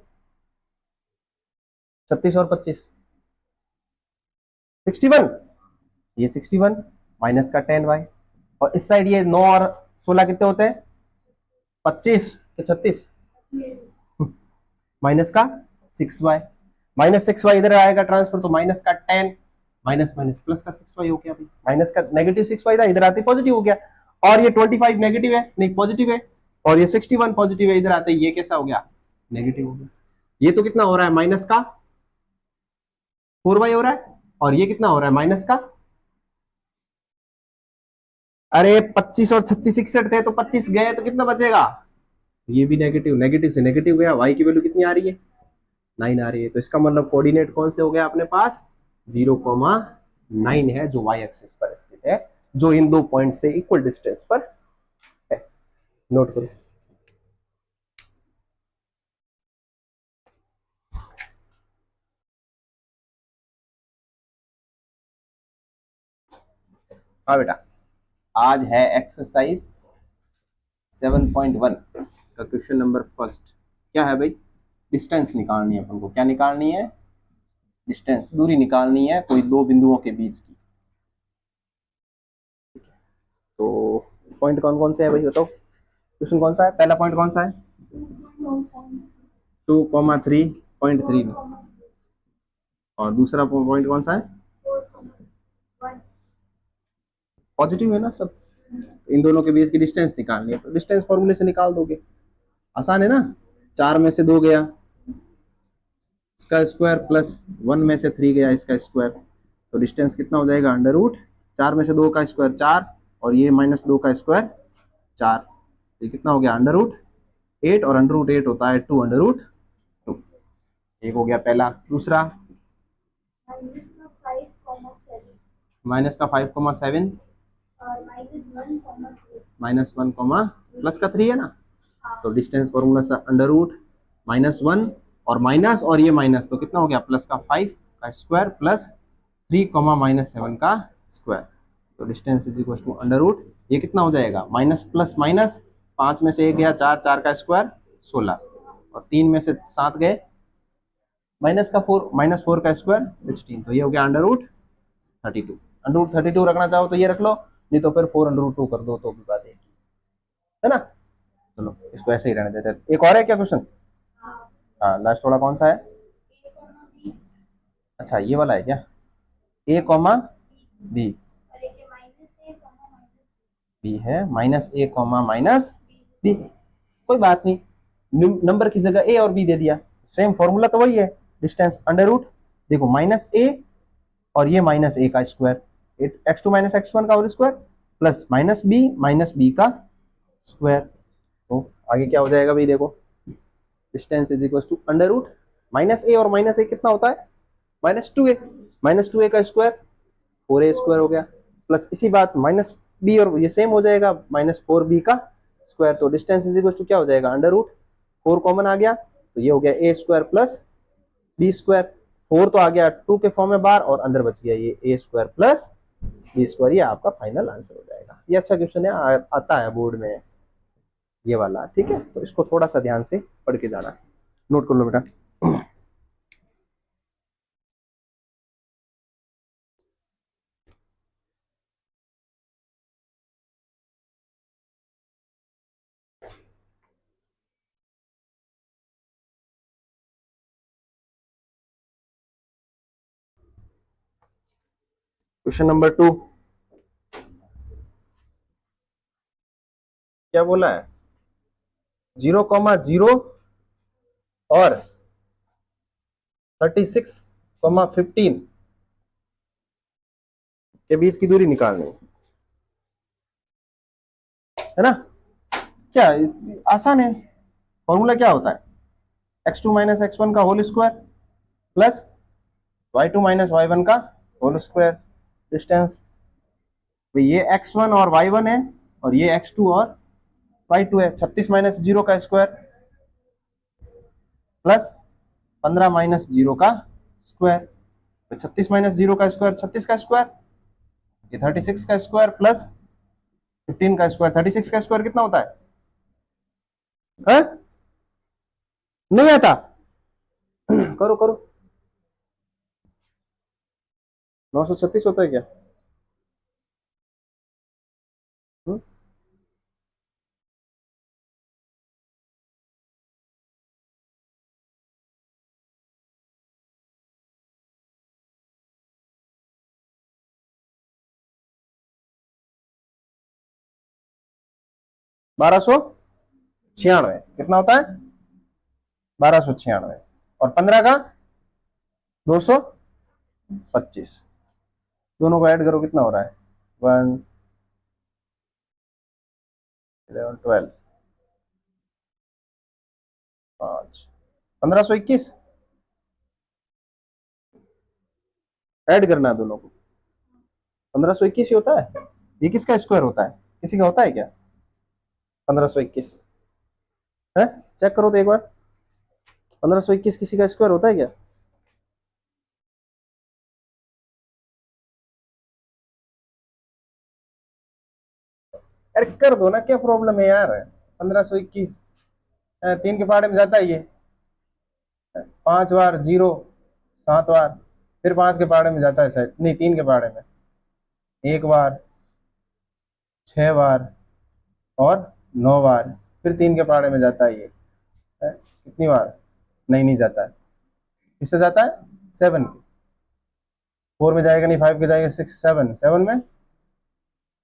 36 और 25 61, ये 61 माइनस का 10y, और इस साइड ये 9 और 16 कितने होते हैं? 25 के 36 माइनस का 6y, माइनस 6y इधर आएगा ट्रांसफर, तो माइनस का 10 माइनस माइनस प्लस का 6y हो गया। माइनस का नेगेटिव 6y था, इधर आते पॉजिटिव हो गया। और ये 25 नेगेटिव है, नहीं पॉजिटिव है, और ये 61 पॉजिटिव है, इधर आते ये कैसा हो गया? नेगेटिव हो गया। ये तो कितना हो रहा है? माइनस का 4y हो रहा है, और ये कितना हो रहा है? माइनस का, अरे 25 और 36 61 थे, तो 25 गए तो कितना बचेगा? ये भी नेगेटिव, नेगेटिव से नेगेटिव गया, y की वैल्यू कितनी आ रही है? 9 आ रही है। तो इसका मतलब कोऑर्डिनेट कौन से हो गया अपने पास? 0,9 है, जो y एक्सिस पर स्थित है, जो इन दो पॉइंट से इक्वल डिस्टेंस पर है। नोट करो। हाँ बेटा, आज है एक्सरसाइज 7.1 का क्वेश्चन नंबर फर्स्ट। क्या है भाई? डिस्टेंस निकालनी है अपन को। क्या निकालनी है? डिस्टेंस, दूरी निकालनी है कोई दो बिंदुओं के बीच की। तो पॉइंट कौन कौन से है भाई बताओ? क्वेश्चन कौन सा है? पहला पॉइंट कौन सा है? 2,3.3 में, और दूसरा पॉइंट कौन सा है? पॉजिटिव है ना सब। इन दोनों के बीच की डिस्टेंस निकालनी है, तो डिस्टेंस फॉर्मूले से निकाल दोगे, आसान है ना। 4 में से 2 गया इसका स्क्वायर, प्लस 1 में से 3 गया इसका स्क्वायर, तो डिस्टेंस कितना हो जाएगा? अंडर रूट 4 में से 2 का स्क्वायर 4, और ये माइनस 2 का स्क्वायर 4, ये कितना हो गया? अंडर रूट 8, और अंडर रूट 8 होता है 2 अंडर रूट 2। एक हो गया पहला। दूसरा माइनस का 5,7 माइनस 1, प्लस का 3 है ना, तो डिस्टेंस फॉर्मूला से अंडर रूट -1 और माइनस, और ये माइनस, तो कितना हो गया? प्लस का 5 का स्क्वायर प्लस 3, -7 का स्क्वायर, तो distance is equal to under root, ये कितना हो जाएगा? माइनस प्लस माइनस, 5 में से 1 गया 4, 4 का स्क्वायर 16, और 3 में से 7 गए माइनस का 4, -4 का स्क्वायर 16, तो ये हो गया अंडर रूट 32। अंडर रूट 32 रखना चाहो तो ये रख लो, नहीं तो फिर 4 अंडर रूट 2 कर दो, तो भी बात है ना। चलो इसको ऐसे ही रहने देते हैं। एक और है क्या क्वेश्चन? हाँ, लास्ट वाला कौन सा है? अच्छा ये वाला है क्या? a कॉमा बी, बी है -a, -b, कोई बात नहीं, नंबर की जगह a और b दे दिया, सेम फॉर्मूला तो वही है। डिस्टेंस अंडर रूट, देखो -a और ये -a का स्क्वायर, x2 - x1 का होल स्क्वायर, प्लस -b का स्क्वायर, तो आगे क्या हो जाएगा भाई? देखो distance is equal to under root -a और -a कितना होता है? -2a का स्क्वायर 4a स्क्वायर हो गया, प्लस इसी बात -b और ये सेम हो जाएगा -4b का स्क्वायर, तो डिस्टेंस इज इक्वल टू क्या हो जाएगा? अंडर रूट 4 कॉमन आ गया, तो ये हो गया a square plus b square, 4 तो आ गया 2 के फॉर्म में बाहर, और अंदर बच गया ये a square plus b square. ये आपका फाइनल आंसर हो जाएगा। ये अच्छा क्वेश्चन है, आता है बोर्ड में ये वाला, ठीक है। तो इसको थोड़ा सा ध्यान से पढ़ के जाना, नोट कर लो बेटा। क्वेश्चन नंबर 2 क्या बोला है? 0,0 और 36,15 के बीच की दूरी निकालनी है ना। क्या आसान है। फॉर्मूला क्या होता है? x2 - x1 का whole square plus y2 - y1 का होल स्क्वायर। डिस्टेंस ये x1 और y1 है, और ये x2 और y2 है। 36 - 0 का स्क्वायर प्लस 15 - 0 का स्क्वायर, तो 36 - 0 का स्क्वायर 36 का स्क्वायर, ये 36 का स्क्वायर प्लस 15 का स्क्वायर, 36 का स्क्वायर कितना होता है? हाँ? नहीं आता? करो करो। 936 होता है क्या? 1296 कितना होता है? 1296। और 15 का 225, दोनों को ऐड करो कितना हो रहा है? 1 11 12 5 1521 ऐड करना है दोनों को। 1521 ही होता है। ये किसका स्क्वायर होता है? किसी का होता है क्या 1521? है, चेक करो तो एक बार। 1521 किसी का स्क्वायर होता है क्या? अरे कर दो ना, क्या प्रॉब्लम है यार? 1521 3 के पहाड़े में जाता है ये। 5 बार 0, 7 बार, फिर 5 के पहाड़े में जाता है शायद, नहीं 3 के पहाड़े में 1 बार, 6 बार और 9 बार, फिर 3 के पहाड़े में जाता है ये। कितनी बार? नहीं, नहीं जाता है। किससे जाता है? 7 के। 4 में जाएगा नहीं, 5 के जाएगा, 6 7,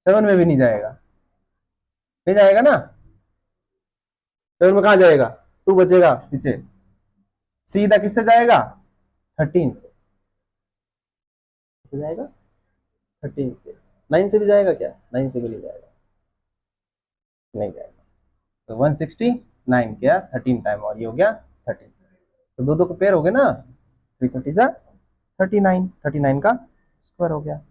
7 में भी नहीं जाएगा। नहीं जाएगा ना? 7 में कहाँ जाएगा? 2 बचेगा पीछे। सीधा किससे जाएगा? 13 से। किससे जाएगा? 13 से। 9 से भी जाएगा क्या? 9 से भी नहीं जाएगा, नहीं जाएगा। तो 169 क्या 13 टाइम, और ये हो गया 13। तो दो दो को पेयर हो गए ना, 330 जा 39, 39 का स्क्वायर हो गया।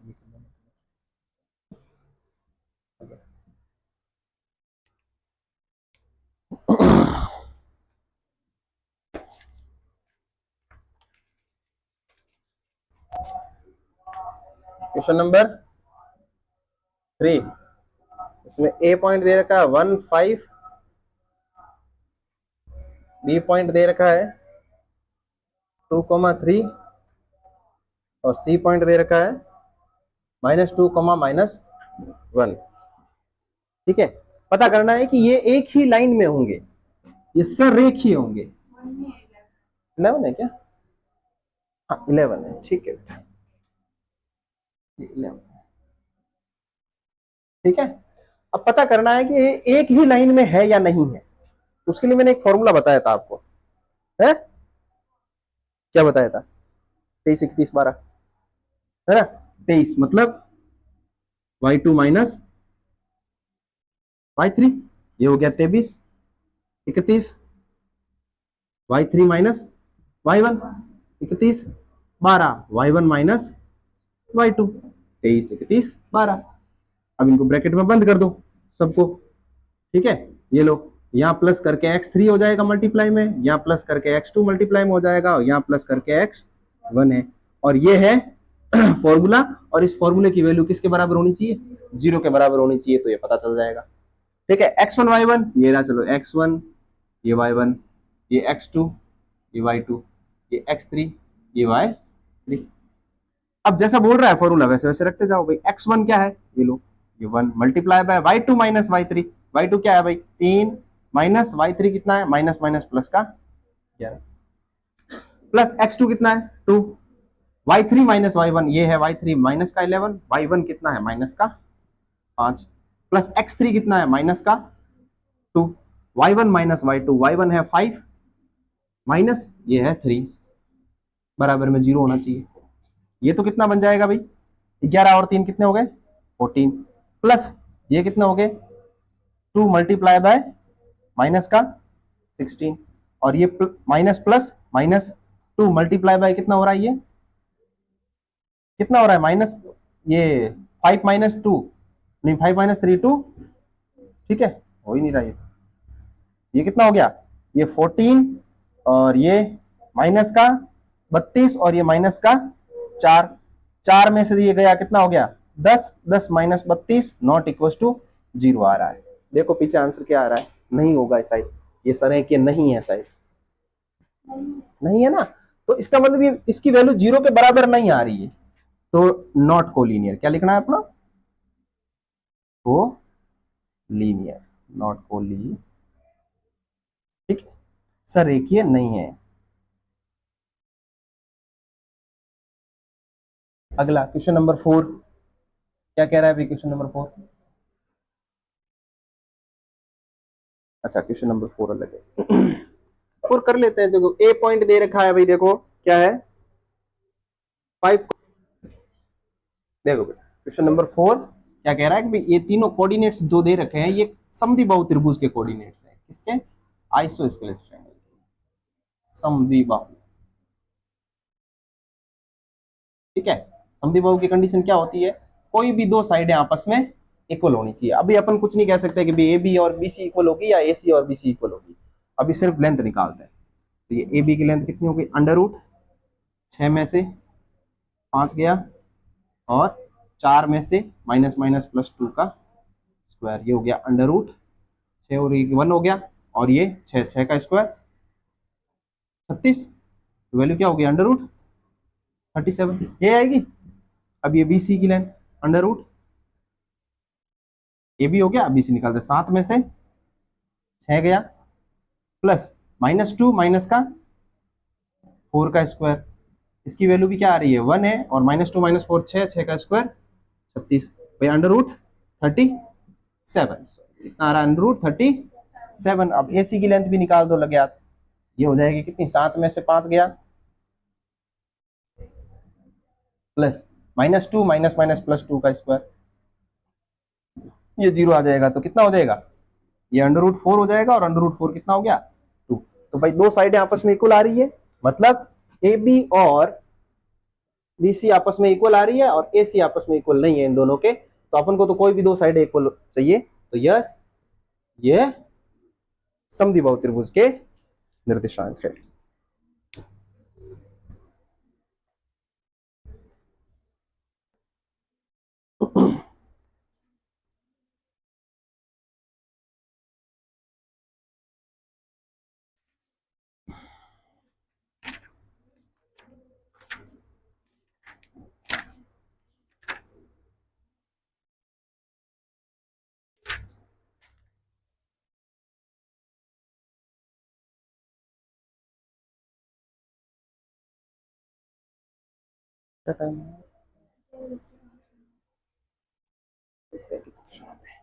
क्वेश्चन नंबर 3, इसमें ए पॉइंट दे रखा है 1 5, बी पॉइंट दे रखा है 2,3 और सी पॉइंट दे रखा है -2, -1। ठीक है, पता करना है कि ये एक ही लाइन में होंगे, ये सररेखीय होंगे। 11 है क्या? हाँ 11 है, ठीक है 11। ठीक है, अब पता करना है कि ये एक ही लाइन में है या नहीं है। उसके लिए मैंने एक फॉर्मूला बताया था आपको, है क्या बताया था? 23 31 12, है ना? 23 मतलब y2 माइनस y3, ये हो गया 23। 31 y3 minus y1, 31 12 y1 minus y2, 23 31 12। अब इनको ब्रैकेट में बंद कर दो सबको। ठीक है, ये लो, यहाँ प्लस करके x3 हो जाएगा मल्टीप्लाई में, यहाँ प्लस करके x2 मल्टीप्लाई में हो जाएगा, और यहाँ प्लस करके x1 है। और ये है फॉर्मूला, और इस फॉर्मूले की वैल्यू किसके बराबर होनी चाहिए? 0 के बराबर होनी चाहिए, तो ये पता चल जाएगा। ठीक है, x1 y1 ये ना, चलो x1 ये y1, ये x2 ये y2, ये x3 ये y3। अब जैसा बोल रहा है फॉर्मूला वैसे वैसे रखते जाओ भाई। x1 क्या है? ये लो, ये 1 multiply by y2 minus y3। y2 क्या है भाई? 3 माइनस y3 कितना है? माइनस माइनस प्लस का 11, प्लस x2 कितना है? 2, y3 माइनस y1 ये है y3 माइनस का 11, y1 कितना है? माइनस का 5, प्लस x3 कितना है? माइनस का 2, y1 माइनस y2, y1 है 5 माइनस ये है 3, बराबर में 0 होना चाहिए। ये तो कितना बन जाएगा भाई? 11 और 3 कितने हो गए? 14, प्लस ये कितने हो गए? 2 मल्टीप्लाई बाय माइनस का 16, और ये minus plus minus 2 multiply by कितना हो रहा है? ये कितना हो रहा है? माइनस, ये 5 माइनस 2, नहीं 5 माइनस 3 2। ठीक है, हो ही नहीं रहा ये कितना हो गया? ये 14, और ये माइनस का 32, और ये माइनस का 4, 4 में से ये गया कितना हो गया? 10, 10 minus 32 not equal to zero आ रहा है। देखो पीछे आंसर क्या आ रहा है, नहीं होगा शायद, ये सरेखीय नहीं है शायद, नहीं है ना, तो इसका मतलब ये इसकी वैल्यू जीरो के बराबर नहीं आ रही है, तो नॉट कोलिनियर। क्या लिखना है अपना, को लीनियर, नॉट कोलिनियर, ठीक है, सरेखीय नहीं है। अगला क्वेश्चन नंबर 4, क्या कह रहा है भाई क्वेश्चन नंबर 4? अच्छा क्वेश्चन नंबर 4 अलग है। और कर लेते हैं, देखो ए पॉइंट दे रखा है भाई, देखो क्या है 5। देखो क्वेश्चन नंबर 4 क्या कह रहा है कि भाई ये तीनों कोऑर्डिनेट्स जो दे रखे हैं ये समद्विबाहु त्रिभुज के कोऑर्डिनेट्स हैं, किसके, आइसोस्केलेस ट्रायंगल, समद्विबाहु, ठीक है। समद्विबाहु की कंडीशन क्या होती है, कोई भी दो साइडें आपस में इक्वल होनी चाहिए। अभी अपन कुछ नहीं कह सकते कि ए बी और बी सी इक्वल होगी या ए सी और बी सी इक्वल होगी, अभी सिर्फ लेंथ निकालते हैं। तो ये ए बी की लेंथ कितनी होगी, अंडर रूट 6 में से 5 गया, और 4 में से माइनस माइनस प्लस 2 का स्क्वायर, ये हो गया अंडर रूट 6 और 1 हो गया, और ये 6 का स्क्वायर 36, वैल्यू क्या होगी अंडर रूट 37, ये आएगी। अब ये बी सी की length under root, A B हो गया, बी सी निकालते 7 में से 6 गया, प्लस माइनस 2 माइनस का 4 का स्क्वायर, इसकी वैल्यू भी क्या आ रही है 1 है, और माइनस 2 माइनस 4 6 का स्क्वायर 36, भाई अंडर रूट 37, कितना आ रहा है अंडर रूट 37। अब ए सी की लेंथ भी निकाल दो लगे हाथ, ये हो जाएगी कितनी, 7 में से 5 गया, plus minus 2 minus minus plus 2 का स्क्वायर, ये जीरो आ जाएगा, तो कितना हो जाएगा, ये अंडर रूट 4 हो जाएगा, और अंडर रूट 4 कितना हो गया 2। तो भाई दो साइडें आपस में इक्वल आ रही है, मतलब ए बी और बी सी आपस में इक्वल आ रही है, और ए सी आपस में इक्वल नहीं है इन दोनों के, तो अपन को तो कोई भी दो साइडें इक्वल चाहिए, तो यस ये समद्विबाहु त्रिभुज के निर्देशांक है। क्या टाइम है? देखते हैं कितने क्वेश्चन आते हैं।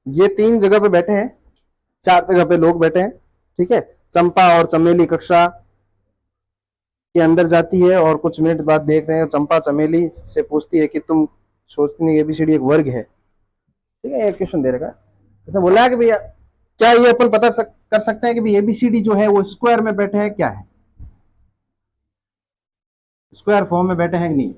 ये 3 जगह पे बैठे हैं, 4 जगह पे लोग बैठे हैं, ठीक है, चंपा और चमेली कक्षा के अंदर जाती है और कुछ मिनट बाद देखते हैं चंपा चमेली से पूछती है कि तुम सोचती नहीं एबीसीडी एक वर्ग है। ठीक है, एक क्वेश्चन दे रखा है, इसने बोला है कि भैया क्या ये अपन कर सकते हैं कि भाई एबीसीडी जो है वो स्क्वायर में बैठे है, क्या है स्क्वायर फॉर्म में बैठे हैं कि नहीं,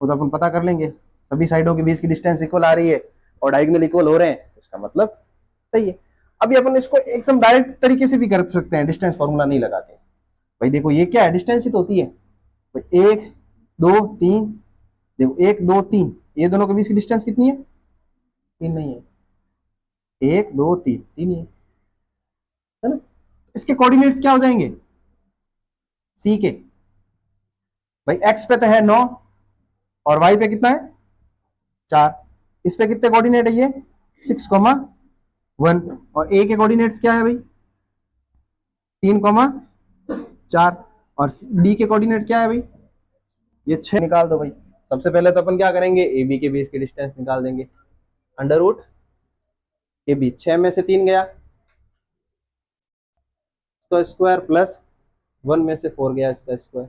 वो तो अपन पता कर लेंगे। सभी साइडों के बीच की डिस्टेंस इक्वल आ रही है और डायगोनल इक्वल हो रहे हैं, इसका मतलब सही है। अभी अपन इसको एकदम डायरेक्ट तरीके से भी कर सकते हैं, डिस्टेंस फॉर्मूला नहीं लगा के। भाई देखो ये क्या है, डिस्टेंस ही तो होती है। भाई 1 2 3, देखो 1 2 3, ये दोनों के बीच की डिस्टेंस कितनी है, 3 नहीं है, 1 2 3, 3 ही है ना। इसके कोऑर्डिनेट्स क्या हो जाएंगे, सी के। भाई एक्स पे तो है 9 और वाई पे कितना है 4, इस पे कितने कोऑर्डिनेट है, ये 6,1, और ए के कोऑर्डिनेट्स क्या है भाई 3,4, और डी के कोऑर्डिनेट क्या है भाई ये 6। निकाल दो भाई। सबसे पहले तो अपन क्या करेंगे, ए बी के बीच की डिस्टेंस निकाल देंगे। अंडर रूट ए बी, 6 में से 3 गया तो स्क्वायर प्लस 1 में से 4 गया इसका स्क्वायर,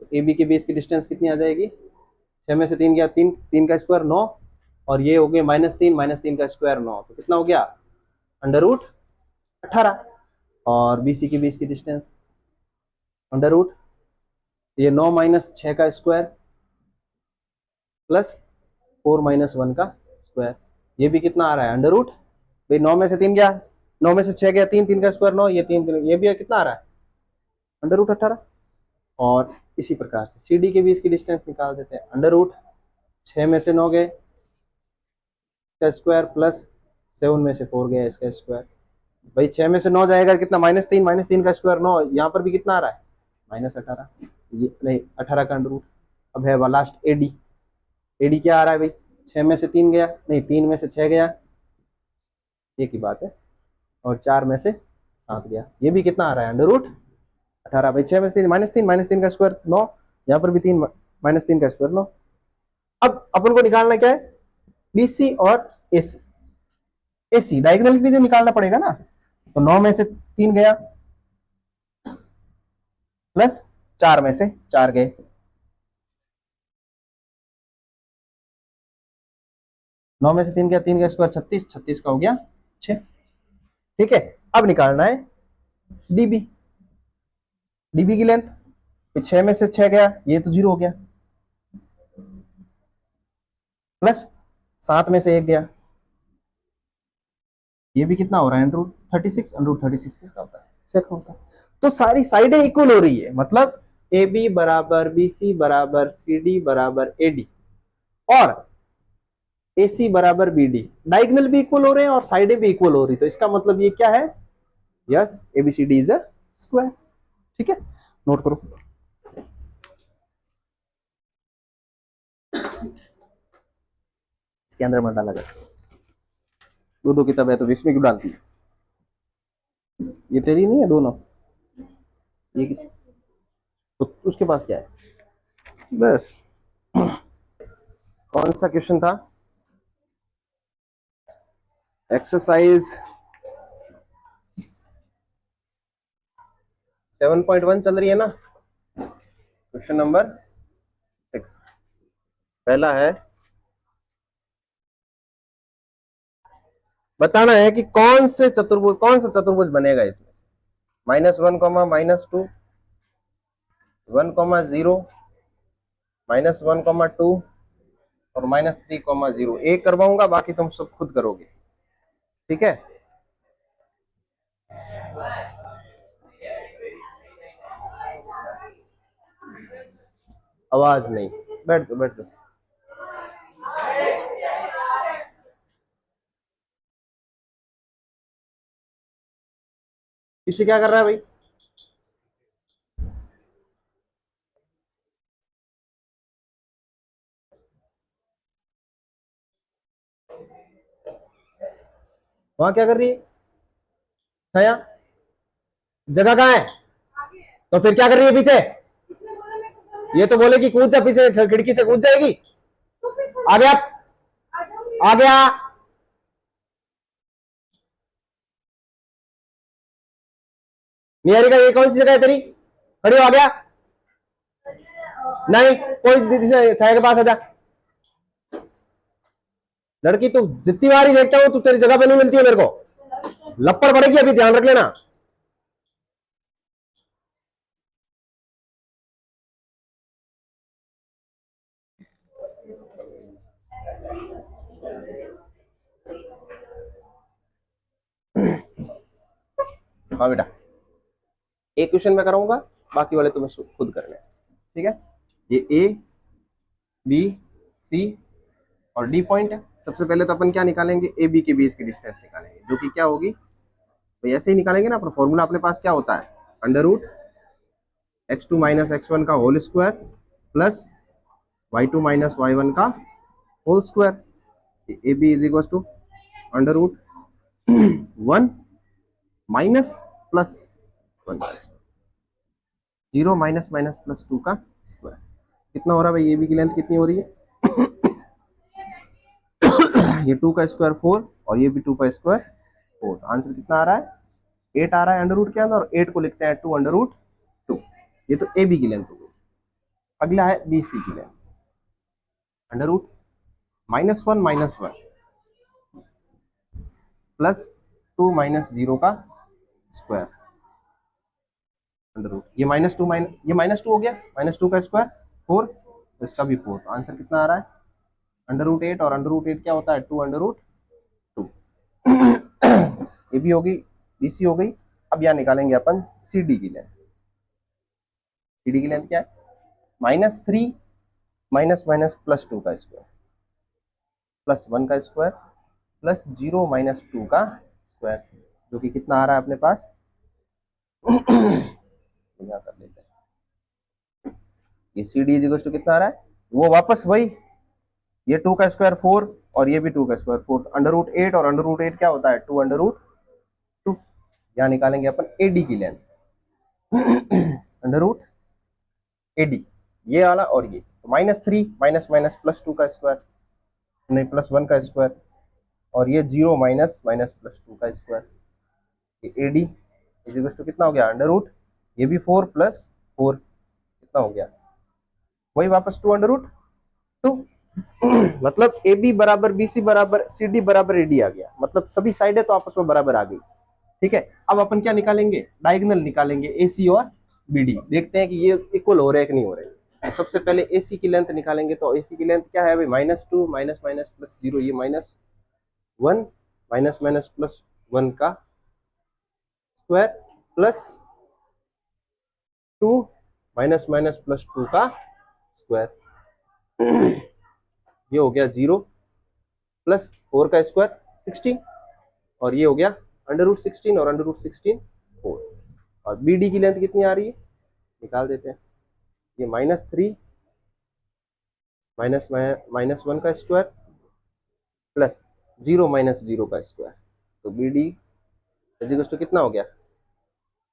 तो ए बी के बीच की डिस्टेंस कितनी आ जाएगी, 6 में से 3 गया 3, 3 का स्क्वायर 9, और ये हो गया -3 का स्क्वायर 9, तो कितना हो गया अंडर रूट 18। और बी सी के बीच की डिस्टेंस अंडर रूट ये 9 माइनस 6 का स्क्वायर प्लस 4 माइनस 1 का स्क्वायर, ये भी कितना आ रहा है अंडर रूट, भाई 9 में से 3 गया, 9 में से 6 गया 3, 3 का स्क्वायर 9, ये 3, ये भी कितना आ रहा है अंडर रूट 18। और इसी प्रकार से सी डी के बीच की डिस्टेंस निकाल देते हैं। अंडर रूट 6 में से 9 गए इसका स्क्वायर प्लस 7 में से 4 गया इसका स्क्वायर, भाई 6 में से 9 जाएगा कितना -3 का स्क्वायर 9, यहाँ पर भी कितना आ रहा है -18, ये नहीं 18 का अंडर रूट। अब है लास्ट एडी, एडी क्या आ रहा है भाई 6 में से 3 गया, नहीं 3 में से 6 गया, ये की बात है, और 4 में से 7 गया, ये भी कितना आ रहा है अंडर रूट 18। भाई 6 में से 3 -3 का स्क्वायर 9, यहाँ पर भी 3 -3 का स्क्वायर 9। अब अपन को निकालना क्या है, बीसी और एसी, एसी डायगोनल भी तो निकालना पड़ेगा ना, तो 9 में से 3 गया प्लस 4 में से 4 गए, नौ में से 3 गया, 3 का स्क्वायर 36, 36 का हो गया 6। ठीक है, अब निकालना है डीबी, डीबी की लेंथ, 6 में से 6 गया ये तो 0 हो गया, प्लस 7 में से 1 गया, ये भी कितना हो रहा है अंडर 36, अंडर 36 किसका होता है, सेक होता है। तो सारी साइडें इक्वल हो रही है, मतलब ए बी बराबर बी सी बराबर सी डी बराबर ए डी, और ए सी बराबर बी डी, डायगोनल भी इक्वल हो रहे हैं और साइडें भी इक्वल हो रही, तो इसका मतलब ये क्या है, yes ABCD is a square. ठीक है, नोट करो। इसके अंदर मत डाला जाए, दो दो किताब है तो इसमें क्यों डालती है, ये तेरी नहीं है दोनों, ये किसी तो उसके पास क्या है, बस। कौन सा क्वेश्चन था, एक्सरसाइज 7.1 चल रही है ना, क्वेश्चन नंबर 6 पहला है, बताना है कि कौन सा चतुर्भुज बनेगा इसमें से, -1, -2, 1, 0, -1, 2 और -3, 0। एक करवाऊंगा, बाकी तुम सब खुद करोगे। ठीक है, आवाज नहीं, बैठ जाओ बैठ जाओ। पीछे क्या कर रहा है भाई, वहां क्या कर रही है छाया, जगह कहाँ है, तो फिर क्या कर रही है पीछे, ये तो बोले कि कूद जा पीछे, खिड़की से कूद जाएगी, आ गया आ गया, निहारिका ये कौन सी जगह है तेरी, खड़ी हो, आ गया नहीं, कोई छाया के पास आ जा। लड़की तू जितनी बार ही देखता हूं तू तेरी जगह पे नहीं मिलती है मेरे को, लपड़ पड़ेगी अभी, ध्यान रख लेना। हाँ बेटा, एक क्वेश्चन मैं कराऊंगा, बाकी वाले तुम्हें खुद करने हैं, ठीक है। ये ए बी सी और डी पॉइंट है। सबसे पहले तो अपन क्या निकालेंगे, ए बी के बीच की डिस्टेंस निकालेंगे, जो कि क्या होगी भाई, ऐसे ही निकालेंगे ना। पर फॉर्मूला अपने पास क्या होता है, under root x2 minus x1 का whole square plus y2 minus y1 का whole square. A B is equal to under root 1 minus plus 1 का स्क्वायर, 0 माइनस माइनस प्लस 2 का स्क्वायर। कितना हो रहा है भाई, ए बी की लेंथ कितनी हो रही है ये 2 का स्क्वायर 4 और ये भी 2 का स्क्वायर 4। तो आंसर कितना आ रहा है, 8 आ रहा है अंडर रूट के अंदर, और 8 को लिखते हैं 2 अंडर रूट 2। ये तो ए बी की लेंथ हो गई। अगला है बी सी की लेंथ, अंडर रूट -1 -1 प्लस 2 माइनस 0 का स्क्वायर अंडर रूट, ये -2 ये -2 हो गया, -2 का स्क्वायर 4, इसका भी 4। तो आंसर कितना आ रहा है, अंडर रूट 8, और अंडर रूट 8 क्या होता है, 2 अंडर रूट 2। ये भी हो गई, बी सी हो गई। अब यहाँ निकालेंगे अपन सी डी की लेंथ। सी डी की लेंथ क्या है, -3 माइनस माइनस प्लस 2 का स्क्वायर प्लस 1 का स्क्वायर प्लस 0 माइनस 2 का स्क्वायर, जो कि कितना आ रहा है अपने पास यहाँ कर लेते हैं। ये सी डी इज टू कितना आ रहा है, वो वापस वही, ये 2 का स्क्वायर 4 और ये भी 2 का स्क्वायर 4, अंडर रूट 8, और अंडर रूट 8 क्या होता है, 2 अंडर रूट 2। यहाँ निकालेंगे अपन ए डी की length, under root A D, ये वाला और ये, तो -3 माइनस माइनस प्लस 2 का स्क्वायर, नहीं प्लस 1 का स्क्वायर, और ये 0 माइनस माइनस प्लस 2 का स्क्वायर। ये A D is equal to कितना हो गया, अंडर रूट, ये भी 4 प्लस 4 कितना हो गया, वही वापस 2 अंडर रूट 2। मतलब ए बी बराबर बी सी बराबर सी डी बराबर ए डी आ गया, मतलब सभी साइडें तो आपस में बराबर आ गई, ठीक है। अब अपन क्या निकालेंगे, डायगोनल निकालेंगे, ए सी और बी डी, देखते हैं कि ये इक्वल हो रहे हैं कि नहीं हो रहे। तो सबसे पहले ए सी की लेंथ निकालेंगे, तो ए सी की लेंथ क्या है भाई, -2 माइनस माइनस प्लस 0, ये -1 माइनस माइनस प्लस 1 का square plus 2 minus minus plus 2 का स्क्वायर, ये हो गया 0 प्लस 4 का स्क्वायर 16, और ये हो गया अंडर रूट 16, और अंडर रूट 16 4। और बी डी की लेंथ कितनी आ रही है, निकाल देते हैं। ये -3 माइनस माइनस 1 का स्क्वायर प्लस 0 माइनस 0 का स्क्वायर, तो बी डी इक्वल्स टू कितना हो गया,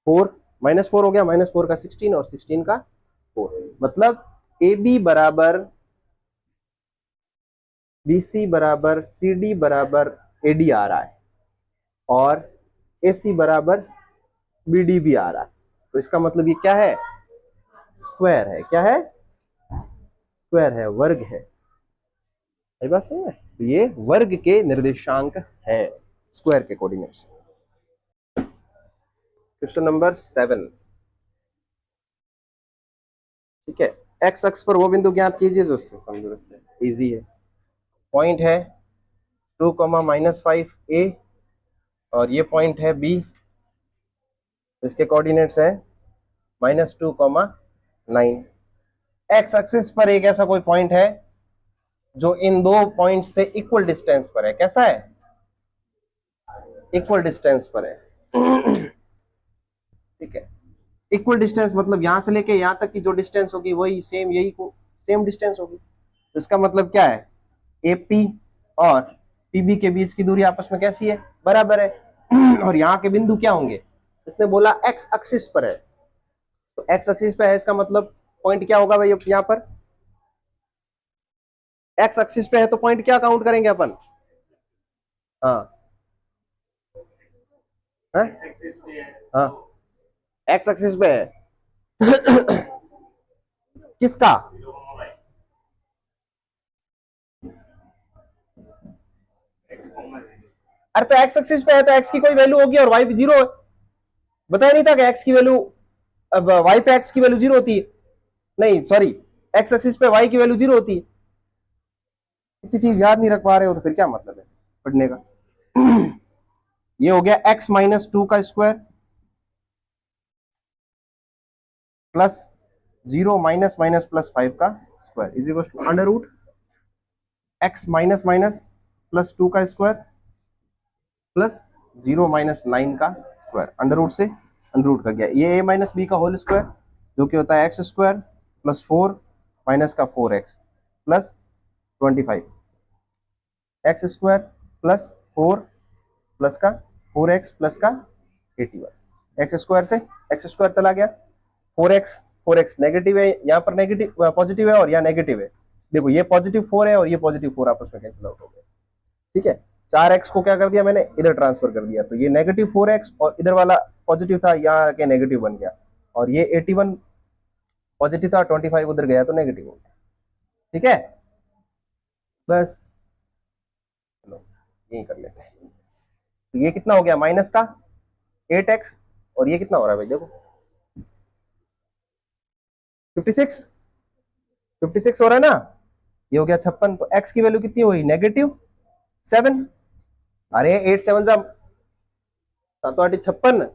4 -4 हो गया, -4 का 16 और 16 का 4। मतलब ए बी बराबर बी सी बराबर सी डी बराबर ए डी आ रहा है, और ए सी बराबर बी डी भी आ रहा है। तो इसका मतलब ये क्या है, स्क्वायर है। क्या है, स्क्वायर है, वर्ग है। सही बात सही है, तो ये वर्ग के निर्देशांक है, स्क्वायर के कोऑर्डिनेट्स। क्वेश्चन नंबर 7, ठीक है। एक्स अक्ष पर वो बिंदु ज्ञात कीजिए जो उससे समरूप है, इजी है। पॉइंट है 2, -5 ए, और ये पॉइंट है बी, इसके कोऑर्डिनेट्स है -2, 9। एक्स एक्सिस पर एक ऐसा कोई पॉइंट है जो इन दो पॉइंट से इक्वल डिस्टेंस पर है। कैसा है, इक्वल डिस्टेंस पर है, ठीक है। इक्वल डिस्टेंस मतलब यहां से लेके यहां तक की जो डिस्टेंस होगी वही सेम, यही को सेम डिस्टेंस होगी। तो इसका मतलब क्या है, एपी और पीबी के बीच की दूरी आपस में कैसी है, बराबर है। और यहाँ के बिंदु क्या होंगे, इसने बोला एक्स एक्सिस पर है, तो एक्स एक्सिस पे है, इसका मतलब पॉइंट क्या होगा भाई, यहाँ पर एक्स एक्सिस पे है तो पॉइंट क्या काउंट करेंगे अपन, हाँ हाँ हाँ एक्स एक्सिस पे है किसका? अरे तो एक्स एक्सिस पे है तो एक्स की कोई वैल्यू होगी और वाई पे जीरो है। बताया नहीं था कि एक्स की वैल्यू, अब वाई पे एक्स की वैल्यू जीरो होती है, नहीं सॉरी, एक्स एक्सिस पे वाई की वैल्यू जीरो होती है। इतनी चीज याद नहीं रख पा रहे हो तो फिर क्या मतलब है पढ़ने का। ये हो गया एक्स माइनस टू का square plus zero minus minus plus five का square is equal to under root X minus minus plus two का square plus zero minus nine का स्क्वायर, अंडर रूट से अंडर रूट कर गया, ये A minus B का whole square जो कि होता है X square plus four minus का four X plus 25, X square plus four plus का फोर एक्स प्लस का 81, एक्स स्क्वायर से एक्स स्क्वायर चला गया, फोर एक्स नेगेटिव है, यहाँ पर नेगेटिव पॉजिटिव है और यहाँ नेगेटिव है, देखो ये पॉजिटिव फोर है और ये पॉजिटिव फोर आपस में कैंसिल आउट हो गया। ठीक है, चार एक्स को क्या कर दिया मैंने, इधर ट्रांसफर कर दिया, तो ये नेगेटिव फोर एक्स और इधर वाला पॉजिटिव था, यहाँ आके नेगेटिव बन गया, और ये 81 पॉजिटिव था, 25 उधर गया तो नेगेटिव हो गया। ठीक है, बस चलो यही कर लेते हैं। तो ये कितना हो गया माइनस का 8x, और ये कितना हो रहा है भाई देखो 56, 56 हो रहा है ना, ये हो गया 56, तो x की वैल्यू कितनी हुई नेगेटिव 7, अरे 8 7 जा 7 8 56,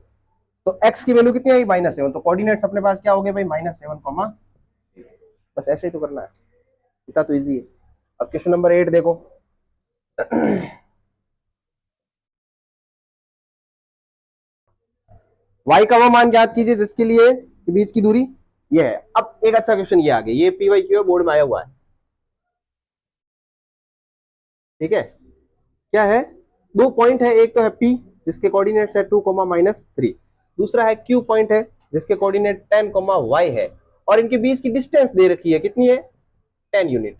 तो x की वैल्यू कितनी आई -7, तो कोऑर्डिनेट्स अपने पास क्या हो गए भाई -7 कॉमा, बस ऐसे ही तो करना है, इतना तो इजी है। अब क्वेश्चन नंबर 8 देखो y का वो मान ज्ञात कीजिए जिसके लिए के बीच की दूरी ये है। अब एक अच्छा क्वेश्चन ये आ गया, ये पी वाई क्यू बोर्ड में आया हुआ है। ठीक है, क्या है, दो पॉइंट है, एक तो है P जिसके कोऑर्डिनेट्स है 2 -3, दूसरा है Q पॉइंट है जिसके कोऑर्डिनेट 10 y है, और इनके बीच की डिस्टेंस दे रखी है, कितनी है 10 यूनिट,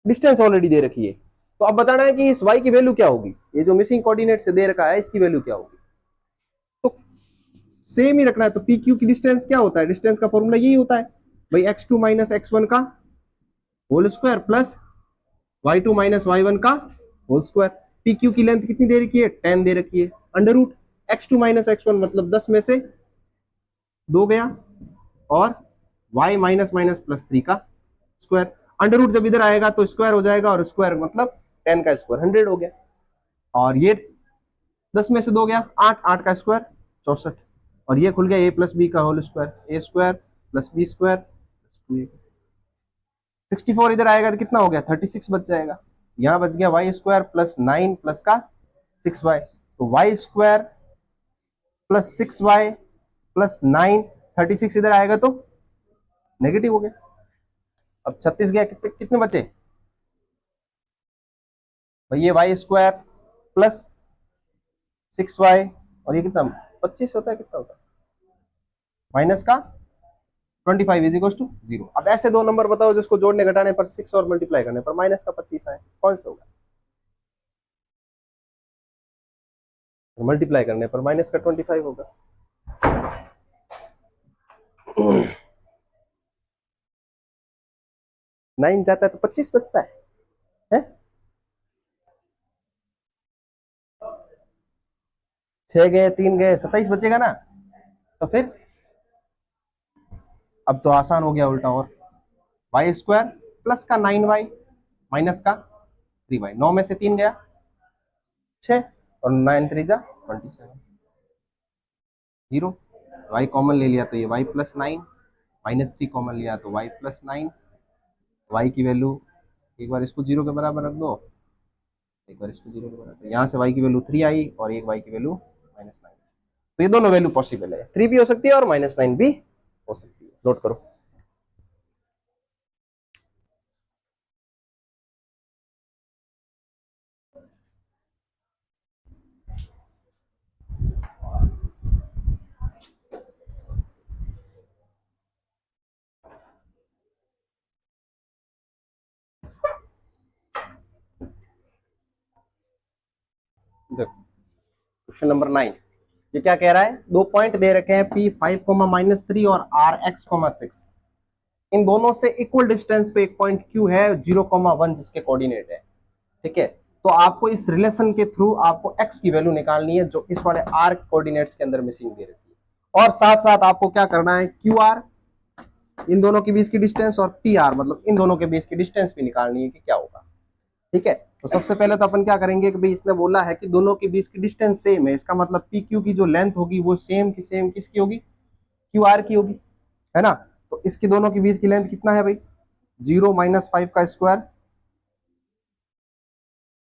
डिस्टेंस ऑलरेडी दे रखी है। तो अब बताना है कि इस y की वैल्यू क्या होगी, ये जो मिसिंग कोऑर्डिनेट से दे रखा है इसकी वैल्यू क्या होगी। तो सेम ही रखना है, तो पी क्यू की डिस्टेंस क्या होता है, डिस्टेंस का फॉर्मूला यही होता है भाई x2 माइनस x1 का whole square plus y2 minus y1 का होल स्क्वायर। पी क्यू की लेंथ कितनी दे रखी है 10 दे रखी है, under root x2 minus x1 मतलब 10 में से 2 गया, और y माइनस माइनस प्लस 3 का स्क्वायर, अंडर रूट जब इधर आएगा तो स्क्वायर हो जाएगा, और स्क्वायर मतलब 10 का स्क्वायर 100 हो गया, और ये 10 में से 2 गया 8, 8 का स्क्वायर 64, और ये खुल गया ए प्लस बी का whole square, A square plus B square plus 2a। 64 इधर आएगा तो कितना हो गया 36 बच जाएगा, यहाँ बच गया वाई स्क्वायर प्लस 9 प्लस का 6y, तो Y square plus 6y plus 9, 36 इधर आएगा तो नेगेटिव हो गया। अब 36 गया, कितने कितने बचे भाई, ये वाई स्क्वायर प्लस 6y, और ये कितना 25 होता है, कितना होता है माइनस का 25 इज इक्वल टू 0। अब ऐसे दो नंबर बताओ जिसको जोड़ने घटाने पर 6 और मल्टीप्लाई करने पर माइनस का 25 आए, कौन सा होगा, मल्टीप्लाई करने पर माइनस का 25 होगा। 9 जाता है तो 25 बचता है? 6 गए 3 गए 27 बचेगा ना, तो फिर अब तो आसान हो गया उल्टा, और वाई स्क्वायर प्लस का 9y माइनस का 3y, 9 में से 3 गया 6, और 9 3 जा 27, 0, y कॉमन ले लिया तो ये y प्लस 9, -3 कॉमन लिया तो y प्लस 9, y की वैल्यू एक बार इसको 0 के बराबर रख दो, एक बार इसको 0 के बराबर, यहाँ से y की वैल्यू 3 आई और एक y की वैल्यू -9, तो ये दोनों वैल्यू पॉसिबल है, 3 भी हो सकती है और -9 भी हो सकती है, नोट करो। देखो क्वेश्चन नंबर 9, ये क्या कह रहा है, दो पॉइंट दे रखे हैं P5, -3 और Rx, 6। इन दोनों से इक्वल डिस्टेंस पे एक पॉइंट Q है 0,1 जिसके कोऑर्डिनेट है। ठीक है, तो आपको इस रिलेशन के थ्रू आपको x की वैल्यू निकालनी है जो इस वाले r कोऑर्डिनेट्स के अंदर मिसिंग दे रखी है, और साथ साथ आपको क्या करना है, QR इन दोनों के बीच की डिस्टेंस और PR मतलब इन दोनों के बीच की डिस्टेंस भी निकालनी है कि क्या होगा। ठीक है, तो सबसे पहले तो अपन क्या करेंगे कि भाई इसने बोला है कि दोनों के बीच की डिस्टेंस सेम है, इसका मतलब PQ की जो लेंथ होगी वो सेम किसकी होगी, QR की होगी, है ना। तो इसकी दोनों के बीच की लेंथ कितना है भाई, 0 - 5 का स्क्वायर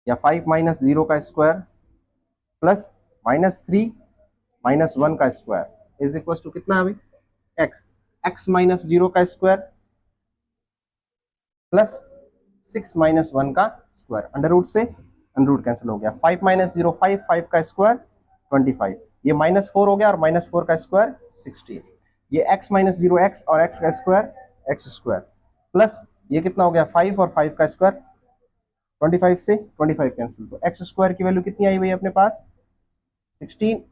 या 5 - 0 का स्क्वायर प्लस -3 - 1 का स्क्वायर इज इक्वल टू कितना है भाई, x - 0 का स्क्वायर प्लस 6 - 1 का स्क्वायर, अंडर रूट से अंडर रूट कैंसिल हो गया, 5 - 0 5 का स्क्वायर 25, ये -4 हो गया और -4 का स्क्वायर 16, ये x - 0 x और x का स्क्वायर x स्क्वायर प्लस ये कितना हो गया 5 और 5 का स्क्वायर 25 से 25 कैंसिल, तो x स्क्वायर की वैल्यू कितनी आई भाई अपने पास 16,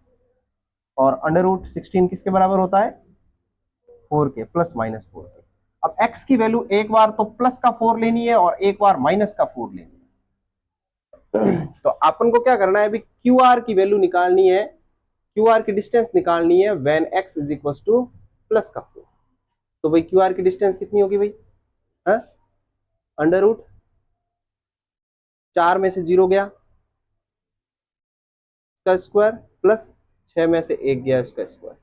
और अंडर रूट 16 किसके बराबर होता है 4 के प्लस -4 के। अब x की वैल्यू एक बार तो प्लस का 4 लेनी है और एक बार माइनस का 4 लेनी है। तो अपन को क्या करना है अभी, QR की वैल्यू निकालनी है, QR की डिस्टेंस निकालनी है when x is equal to plus का 4। तो भाई QR की डिस्टेंस कितनी होगी भाई, अंडर रूट 4 में से 0 गया उसका स्क्वायर प्लस 6 में से 1 गया उसका स्क्वायर,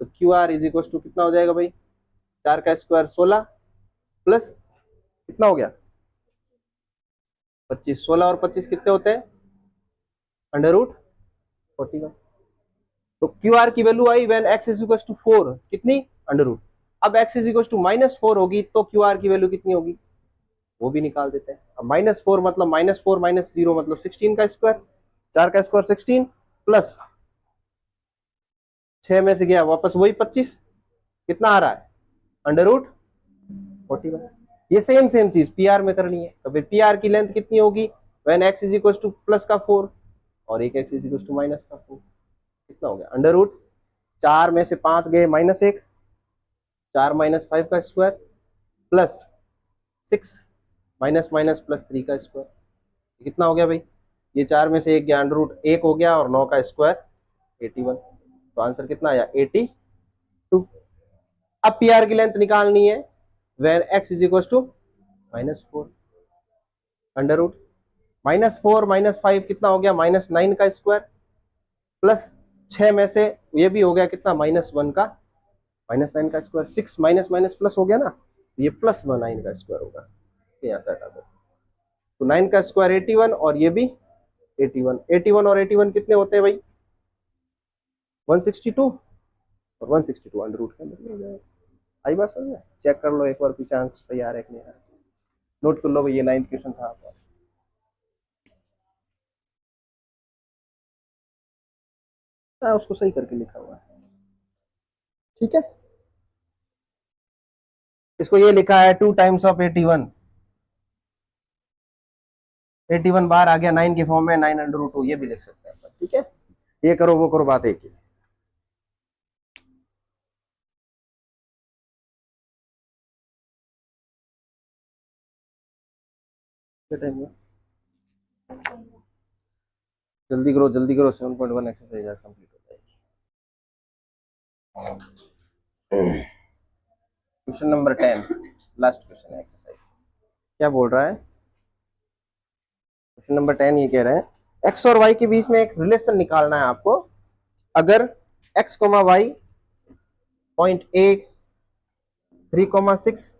तो QR इज इक्वल टू कितना हो जाएगा भाई, 4 का स्क्वायर 16 प्लस कितना हो गया 25, 16 और 25 कितने होते हैं अंडर रूट 41। तो QR की वैल्यू आई when x is equal to 4 कितनी अंडर रूट, अब x इज इक्वल टू -4 होगी तो QR की वैल्यू कितनी होगी वो भी निकाल देते हैं। अब -4 मतलब -4 - 0 मतलब 16 का स्क्वायर, 4 का स्क्वायर 16 प्लस 6 में से गया वापस वही 25, कितना आ रहा है अंडर रूट 41। ये सेम चीज PR में करनी है, तो फिर PR की लेंथ कितनी होगी when x is equal to plus का 4 और एक x is equal to minus का 4, कितना हो गया अंडर रूट 4 में से 5 गए -1, 4 - 5 का square plus 6 minus minus plus 3 का स्क्वायर, कितना हो गया भाई, ये 4 में से 1 गया अंडर रूट 1 हो गया और 9 का स्क्वायर 81, तो आंसर कितना आया 82। अब PR की लेंथ निकालनी है where x is equal to -4 under root -4 - 5 कितना हो गया -9 का स्क्वायर प्लस 6 में से ये भी हो गया कितना -1 का -9 का स्क्वायर, 6 माइनस माइनस प्लस हो गया ना, ये प्लस 9 का स्क्वायर होगा, यहाँ से हटा दो, तो 9 का स्क्वायर 81 और ये भी 81, 81 और 81 कितने होते हैं भाई 162, और 162 अंडर रूट के अंदर हो जाएगा। आई बात समझ में, चेक कर लो एक बार पीछे आंसर सही आ रहा है कि नहीं आ रहा, नोट कर लो भाई ये 9th क्वेश्चन था आपका। उसको सही करके लिखा हुआ है, ठीक है। इसको ये लिखा है 2 टाइम्स ऑफ 81, 81 बार आ गया 9 के फॉर्म में, 9 अंडर रूट 2 ये भी लिख सकते हैं, ठीक है। ये करो वो करो, बात एक ही। जल्दी करो जल्दी करो, 7.1 एक्सरसाइज आज कंप्लीट हो जाएगी। क्वेश्चन नंबर 10 लास्ट क्वेश्चन है एक्सरसाइज, क्या बोल रहा है क्वेश्चन नंबर 10, ये कह रहे हैं x और y के बीच में एक रिलेशन निकालना है आपको, अगर x, y पॉइंट A 3,6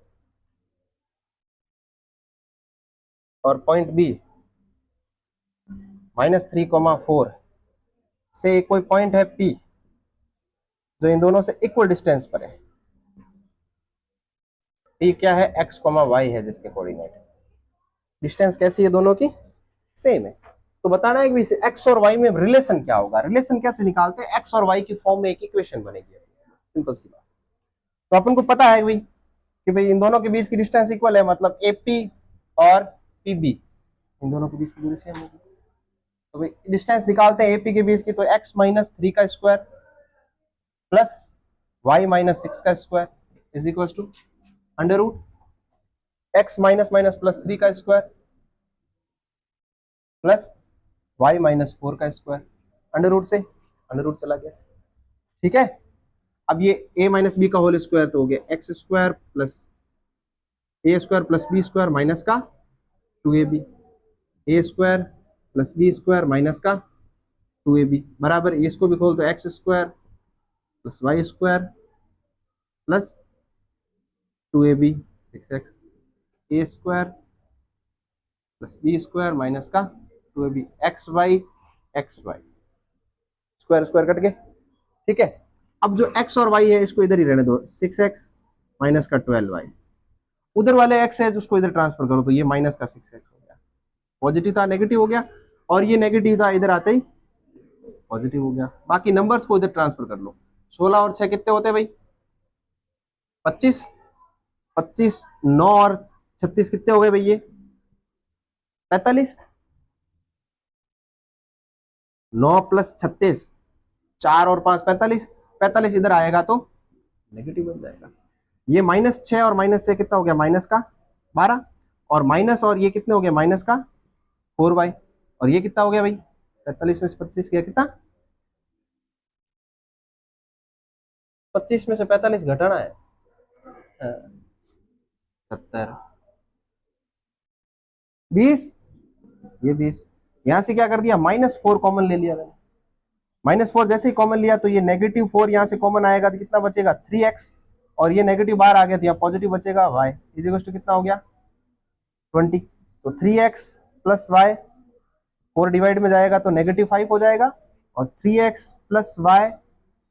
और पॉइंट B -3,4 से कोई पॉइंट है P जो इन दोनों से इक्वल डिस्टेंस पर है, P क्या है x, y है जिसके कोऑर्डिनेट, डिस्टेंस कैसी है दोनों की सेम है, तो बताना है कि x और y में रिलेशन क्या होगा, रिलेशन कैसे निकालते हैं, x और y की फॉर्म में एक इक्वेशन बनेगी, सिंपल सी बात। तो अपन को पता है भाई कि भाई इन दोनों के बीच की डिस्टेंस इक्वल है, मतलब AP और PB इन दोनों के बीच की दूरी सेम होगी, तो भाई डिस्टेंस निकालते हैं एपी के बीच की, तो x माइनस 3 का स्क्वायर प्लस y माइनस 6 का square is equal to under root x minus minus plus 3 का स्क्वायर प्लस y माइनस 4 का स्क्वायर अंडर रूट से अंडर रूट चला गया। ठीक है, अब ये a माइनस बी का होल स्क्वायर तो हो गया x square plus A square plus B square minus का 2ab, A square plus B square minus का 2ab बराबर, इसको भी खोल तो X square plus y square plus 2ab 6x, A square plus B square minus का 2ab X Y square square cut के। ठीक है, अब जो x और y है इसको इधर ही रहने दो, 6x माइनस का 12y, उधर वाले x है उसको इधर ट्रांसफर करो तो ये माइनस का 6x हो गया, पॉजिटिव था नेगेटिव हो गया, और ये नेगेटिव था इधर आते ही पॉजिटिव हो गया। बाकी नंबर्स को इधर ट्रांसफर कर लो, 16 और 6 कितने होते हैं भाई 25, 25 9 और 36 कितने हो गए भाई ये 45, 9 प्लस 36 4 और 5 45, 45 इधर आएगा तो नेगेटिव बन जाएगा। ये माइनस 6 और माइनस 6 कितना हो गया माइनस का 12, और माइनस और ये कितने हो गए माइनस का 4y, और ये कितना हो गया भाई 45 में से 25 गया कितना 25 में से 45 घटाना है 70, 20, ये 20, यहां से क्या कर दिया -4 कॉमन ले लिया मैंने, -4 जैसे ही कॉमन लिया तो ये -4 यहां से कॉमन आएगा तो कितना बचेगा 3x, और ये नेगेटिव बाहर आ गया तो यहाँ पॉजिटिव बचेगा y इज इक्वल टू कितना हो गया 20, तो 3x प्लस वाई 4 डिवाइड में जाएगा तो -5 हो जाएगा, और 3x प्लस वाई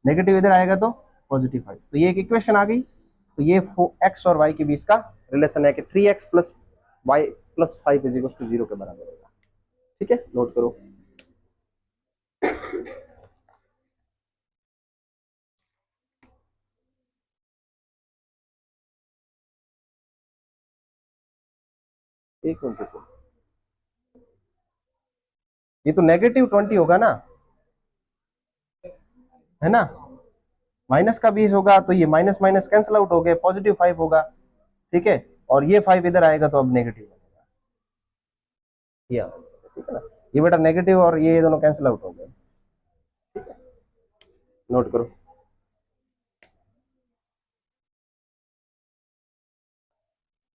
नेगेटिव इधर आएगा तो +5, तो ये एक इक्वेशन आ गई। तो ये x और y के बीच का रिलेशन है कि 3x plus y plus 5 is equal to 0 के बराबर होगा। ठीक है, नोट करो। एक मिनट रुको, ये तो -20 होगा ना, है ना, माइनस का 20 होगा तो ये माइनस माइनस कैंसिल आउट हो गए, +5 होगा। ठीक है, और ये 5 इधर आएगा तो अब नेगेटिव बनेगा, ये ठीक है ना, ये बेटा नेगेटिव और ये दोनों कैंसिल आउट हो गए। ठीक है, नोट करो।